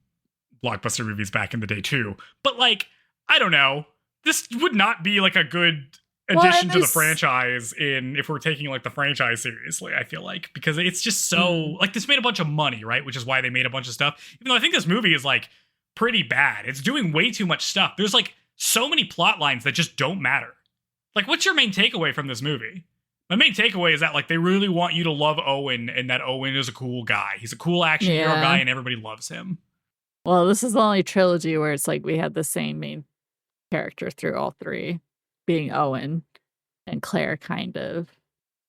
blockbuster movies back in the day too. But like, I don't know. This would not be like a good addition to the franchise if we're taking like the franchise seriously, I feel like, because it's just so like this made a bunch of money, right? Which is why they made a bunch of stuff. Even though I think this movie is like pretty bad. It's doing way too much stuff. There's like so many plot lines that just don't matter. Like, what's your main takeaway from this movie? My main takeaway is that like they really want you to love Owen and that Owen is a cool guy. He's a cool action hero guy and everybody loves him. Well, this is the only trilogy where it's like we had the same main character through all three, being Owen and Claire, kind of.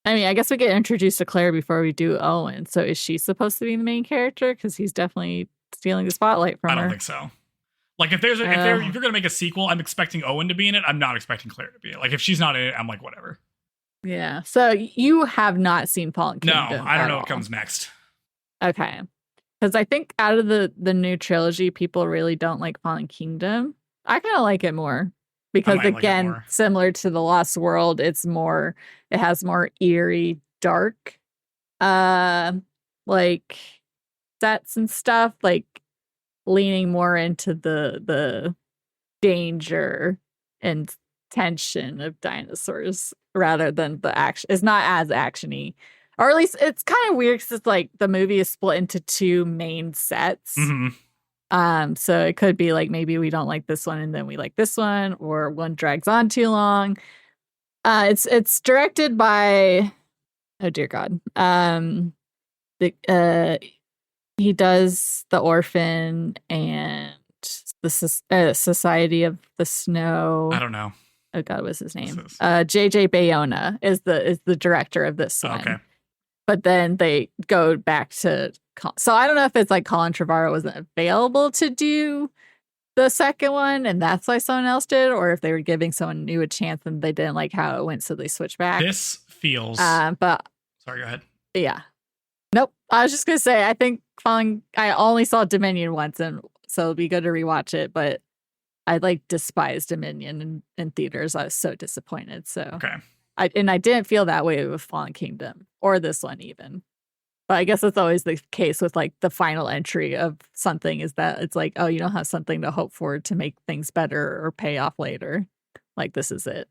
I mean, I guess we get introduced to Claire before we do Owen. So is she supposed to be the main character? Because he's definitely stealing the spotlight from her. I don't think so. Like if you're gonna make a sequel, I'm expecting Owen to be in it. I'm not expecting Claire to be in it. Like if she's not in it, I'm like whatever. Yeah. So you have not seen Fallen Kingdom? No, I don't know what comes next. Okay. Because I think out of the new trilogy, people really don't like Fallen Kingdom. I kind of like it more because again, similar to The Lost World, it has more eerie, dark, like sets and stuff. Like leaning more into the danger and tension of dinosaurs rather than the action. It's not as actiony, or at least it's kind of weird because it's like the movie is split into two main sets. So it could be like maybe we don't like this one and then we like this one, or one drags on too long. It's directed by, oh dear God, he does The Orphan and the Society of the Snow. I don't know. Oh God, what's his name? JJ Bayona is the director of this one. Okay. But then they go back to, so I don't know if it's like Colin Trevorrow wasn't available to do the second one and that's why someone else did, or if they were giving someone new a chance and they didn't like how it went, so they switched back. This feels. But sorry, go ahead. Yeah. Nope. I was just gonna say I think I only saw Dominion once, and so it'd be good to rewatch it. But I like despised Dominion in theaters. I was so disappointed. So okay. I didn't feel that way with Fallen Kingdom or this one even. But I guess that's always the case with like the final entry of something, is that it's like, oh, you don't have something to hope for to make things better or pay off later. Like this is it.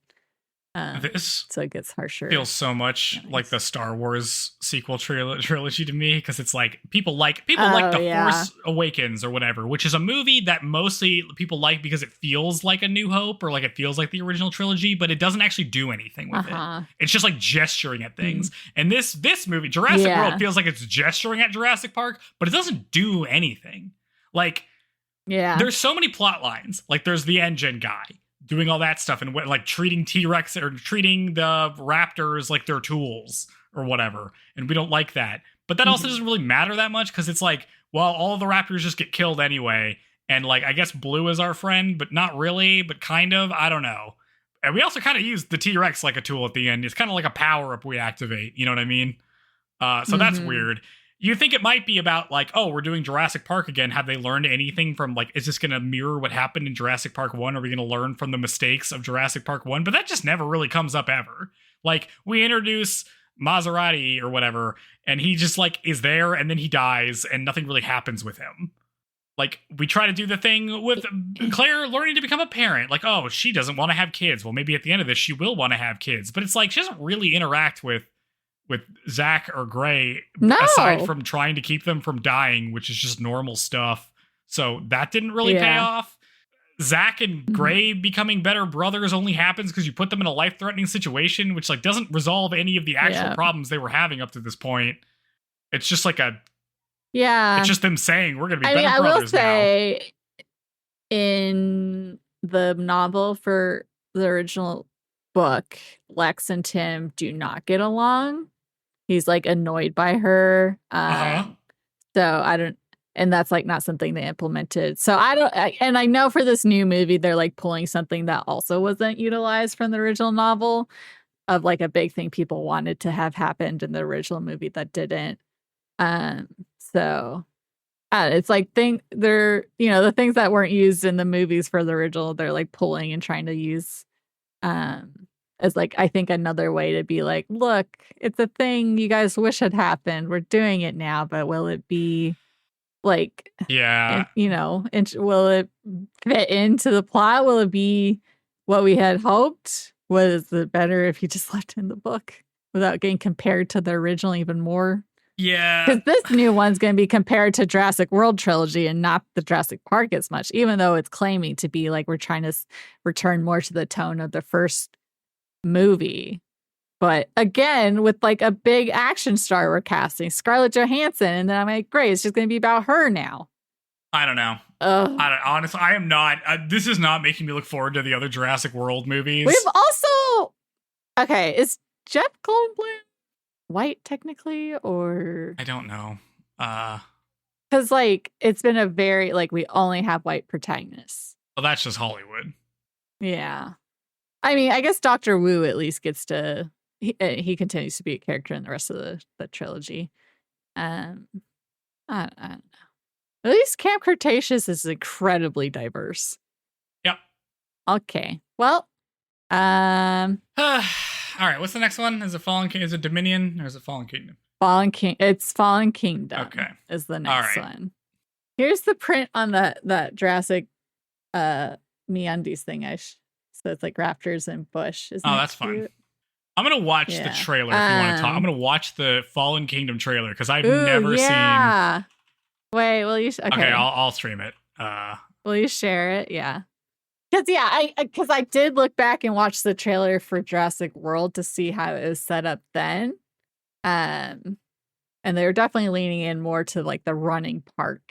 This so it gets harsher. Feels so much like the Star Wars sequel trilogy to me, because it's like people like The Force Awakens or whatever, which is a movie that mostly people like because it feels like A New Hope or like it feels like the original trilogy, but it doesn't actually do anything with it. It's just like gesturing at things. And this movie, Jurassic World, feels like it's gesturing at Jurassic Park, but it doesn't do anything. Like, there's so many plot lines. Like there's the engine guy doing all that stuff and like treating T-Rex or treating the raptors like they're tools or whatever. And we don't like that. But that also doesn't really matter that much, because it's like, well, all of the raptors just get killed anyway. And like, I guess Blue is our friend, but not really, but kind of. I don't know. And we also kind of use the T-Rex like a tool at the end. It's kind of like a power-up we activate. You know what I mean? So that's weird. You think it might be about like, oh, we're doing Jurassic Park again. Have they learned anything from like, is this going to mirror what happened in Jurassic Park 1? Are we going to learn from the mistakes of Jurassic Park 1? But that just never really comes up ever. Like we introduce Maserati or whatever, and he just like is there and then he dies and nothing really happens with him. Like we try to do the thing with Claire learning to become a parent. Like, oh, she doesn't want to have kids. Well, maybe at the end of this, she will want to have kids. But it's like, she doesn't really interact with Zach or Gray, aside from trying to keep them from dying, which is just normal stuff. So that didn't really pay off. Zach and Gray becoming better brothers only happens because you put them in a life-threatening situation, which like doesn't resolve any of the actual problems they were having up to this point. It's just like it's just them saying we're going to be better brothers now. I will say, in the novel for the original book, Lex and Tim do not get along. He's like annoyed by her. So I don't, and that's like not something they implemented. So and I know for this new movie, they're like pulling something that also wasn't utilized from the original novel, of like a big thing people wanted to have happened in the original movie that didn't. So it's like they're, the things that weren't used in the movies for the original, they're like pulling and trying to use, as like, I think another way to be like, look, it's a thing you guys wish had happened. We're doing it now, but will it be like, and will it fit into the plot? Will it be what we had hoped? Was it better if you just left in the book without getting compared to the original even more? Yeah. Because this new one's going to be compared to Jurassic World trilogy and not the Jurassic Park as much, even though it's claiming to be like we're trying to return more to the tone of the first movie. But again, with like a big action star we're casting, Scarlett Johansson, and then I'm like, great, it's just going to be about her now. I don't know. Honestly, I am not. This is not making me look forward to the other Jurassic World movies. We've also... Okay, is Jeff Goldblum white technically, or... I don't know. Because like, it's been a very, like, we only have white protagonists. Well, that's just Hollywood. Yeah. I mean, I guess Dr. Wu at least gets to... He continues to be a character in the rest of the trilogy. I don't know. At least Camp Cretaceous is incredibly diverse. Yep. Okay. Well, all right. What's the next one? Is it Dominion or is it Fallen Kingdom? It's Fallen Kingdom. Okay. Is the next one. Here's the print on that Jurassic MeUndies thing. So it's like raptors and bush. Isn't that's cute? fun. I'm gonna watch the trailer if you want to talk. I'm gonna watch the Fallen Kingdom trailer because I've never seen. Wait, will you? Okay, I'll stream it. Will you share it? Yeah. Because I did look back and watch the trailer for Jurassic World to see how it was set up then. And they were definitely leaning in more to like the running park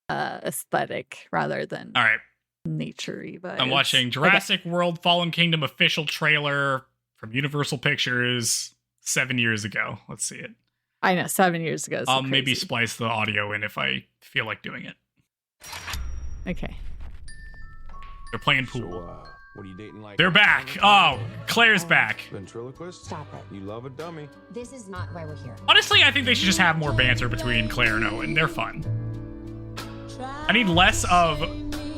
aesthetic rather than all right nature-y. But I'm watching Jurassic World Fallen Kingdom official trailer from Universal Pictures 7 years ago. Let's see it. I know, 7 years ago. I'll maybe splice the audio in if I feel like doing it. Okay. They're playing pool. So, what are you dating like? They're back. Oh, Claire's back. Ventriloquist? Stop it. You love a dummy. This is not why we're here. Honestly, I think they should just have more banter between Claire and Owen. They're fun. I need less of...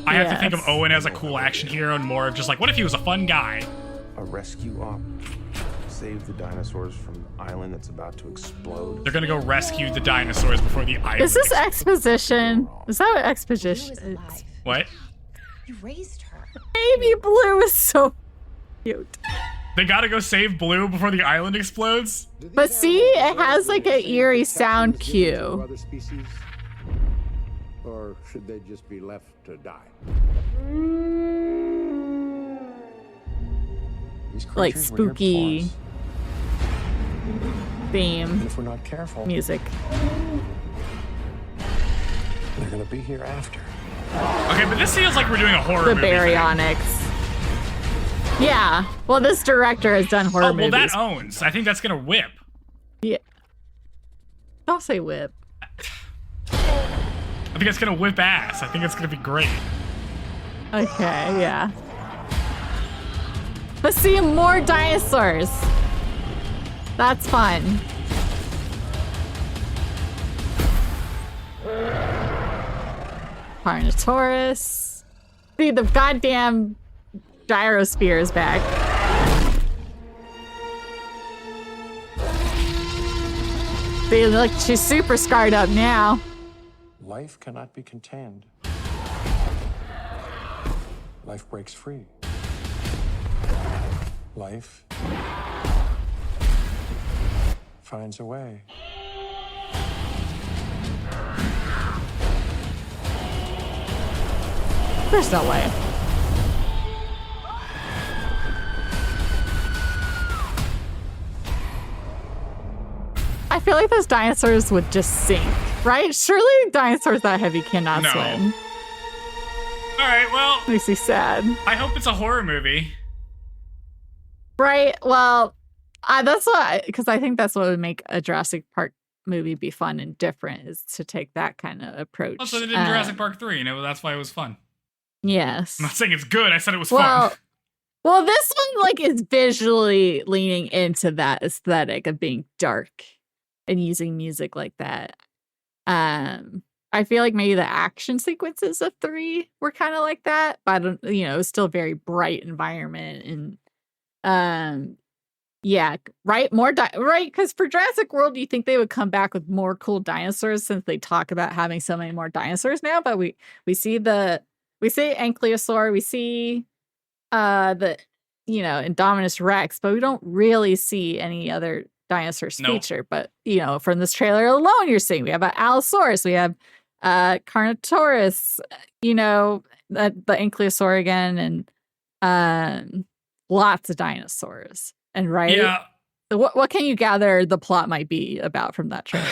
I have to think of Owen as a cool action hero and more of just like, what if he was a fun guy? A rescue op. Save the dinosaurs from the island that's about to explode. They're gonna go rescue the dinosaurs before the island Is this explodes. exposition? Is that what exposition Blue is is? alive. What? You raised her. Baby Blue is so cute. They gotta go save Blue before the island explodes? But see, it has like an eerie sound cue. Other species, or should they just be left to die? Like spooky theme If we're not careful, music. they're gonna be here after. Okay, but this feels like we're doing a horror The movie thing. baryonics. Yeah. Well, this director has done horror Oh, well, movies. that owns. I think that's gonna whip. Yeah. Don't say whip. I think it's gonna whip ass. I think it's gonna be great. Okay, yeah. But see, more dinosaurs. That's fun. Carnotaurus. See, the goddamn gyrosphere is back. See, look, she's super scarred up now. Life cannot be contained. Life breaks free. Life finds a way. There's no way. I feel like those dinosaurs would just sink, right? Surely dinosaurs that heavy cannot No. swim. All right, well, Makes me sad. I hope it's a horror movie. Right? Well, that's what, because I think that's what would make a Jurassic Park movie be fun and different, is to take that kind of approach. Also, they did Jurassic Park 3, and that's why it was fun. Yes. I'm not saying it's good. I said it was Well, fun. well, this one like is visually leaning into that aesthetic of being dark and using music like that. I feel like maybe the action sequences of 3 were kind of like that, but it was still a very bright environment and yeah, right, more right, because for Jurassic World you think they would come back with more cool dinosaurs since they talk about having so many more dinosaurs now, but we see Ankylosaur, we see the Indominus Rex, but we don't really see any other dinosaurs feature. But from this trailer alone, you're seeing we have an Allosaurus, we have Carnotaurus, the Ankylosaur again, and lots of dinosaurs. And right, Yeah. What can you gather the plot might be about from that trailer?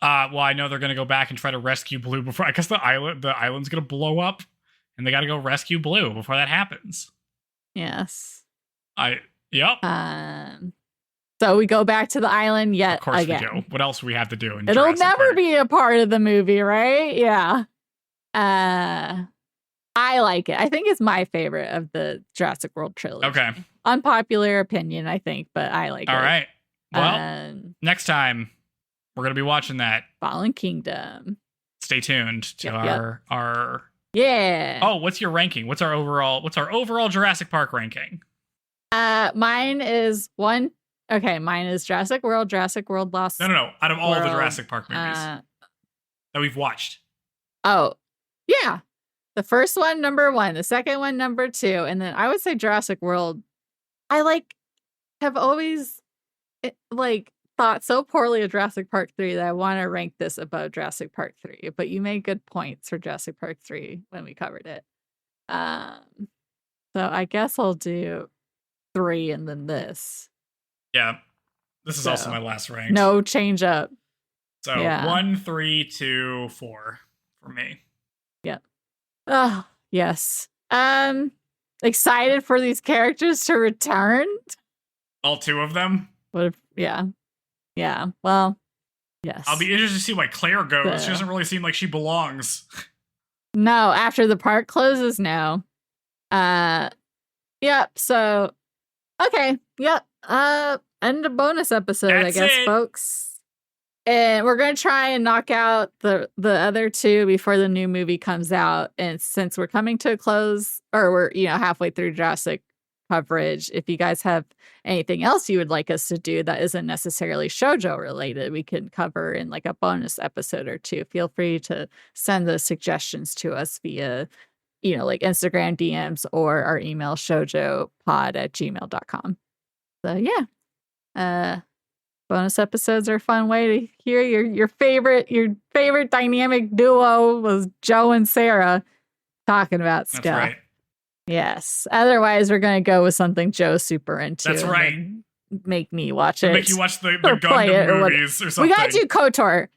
Well, I know they're gonna go back and try to rescue Blue before. I guess the island's gonna blow up, and they got to go rescue Blue before that happens. Yes. Yep. So we go back to the island yet Of course again. we do. What else do we have to do? In It'll Jurassic never Park? be a part of the movie, right? Yeah. I like it. I think it's my favorite of the Jurassic World trilogy. Okay. Unpopular opinion, I think, but I like it. All right. Well, next time we're gonna be watching that. Fallen Kingdom. Stay tuned to our. Yeah. Oh, what's your ranking? What's our overall Jurassic Park ranking? Mine is one. Okay, mine is Jurassic World Lost. No. Out of all the World, Jurassic Park movies that we've watched. Oh, yeah. The first one, number 1. The second one, number 2. And then I would say Jurassic World. I have always thought so poorly of Jurassic Park 3 that I want to rank this above Jurassic Park 3. But you made good points for Jurassic Park 3 when we covered it. So I guess I'll do 3 and then this. Yeah. This is also my last rank. No change up. So 1, 3, 2, 4 for me. Yep. Oh, yes. Excited for these characters to return. All 2 of them? Yeah. Well, yes. I'll be interested to see why Claire goes. She doesn't really seem like she belongs. No, after the park closes, no. Yep. So, okay. Yep. End of bonus episode, I guess, folks. And we're going to try and knock out the other 2 before the new movie comes out. And since we're coming to a close, or we're, halfway through Jurassic coverage, if you guys have anything else you would like us to do that isn't necessarily shoujo related, we can cover in a bonus episode or 2. Feel free to send those suggestions to us via, Instagram DMs or our email shoujopod@gmail.com. So yeah. Bonus episodes are a fun way to hear your favorite dynamic duo was Joe and Sarah talking about stuff. That's right. Yes. Otherwise, we're going to go with something Joe's super into. That's right. Make me watch it. Make you watch the Gundam movies or something. We got to do KOTOR.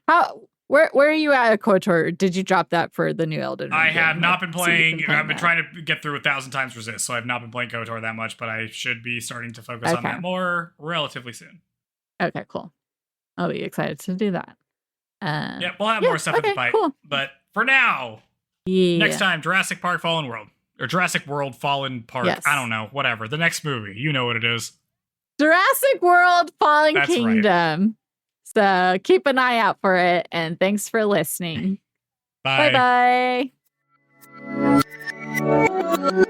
Where are you at KOTOR? Did you drop that for the new Elden Ring? I have not been playing. I've been trying to get through 1,000 times Resist, so I've not been playing KOTOR that much, but I should be starting to focus on that more relatively soon. Okay, cool. I'll be excited to do that. Yeah, we'll have more stuff at the fight. Cool. But for now, next time, Jurassic Park Fallen World. Or Jurassic World Fallen Park. Yes. I don't know. Whatever. The next movie. You know what it is. Jurassic World Fallen That's Kingdom. Right. So keep an eye out for it. And thanks for listening. Bye. Bye-bye.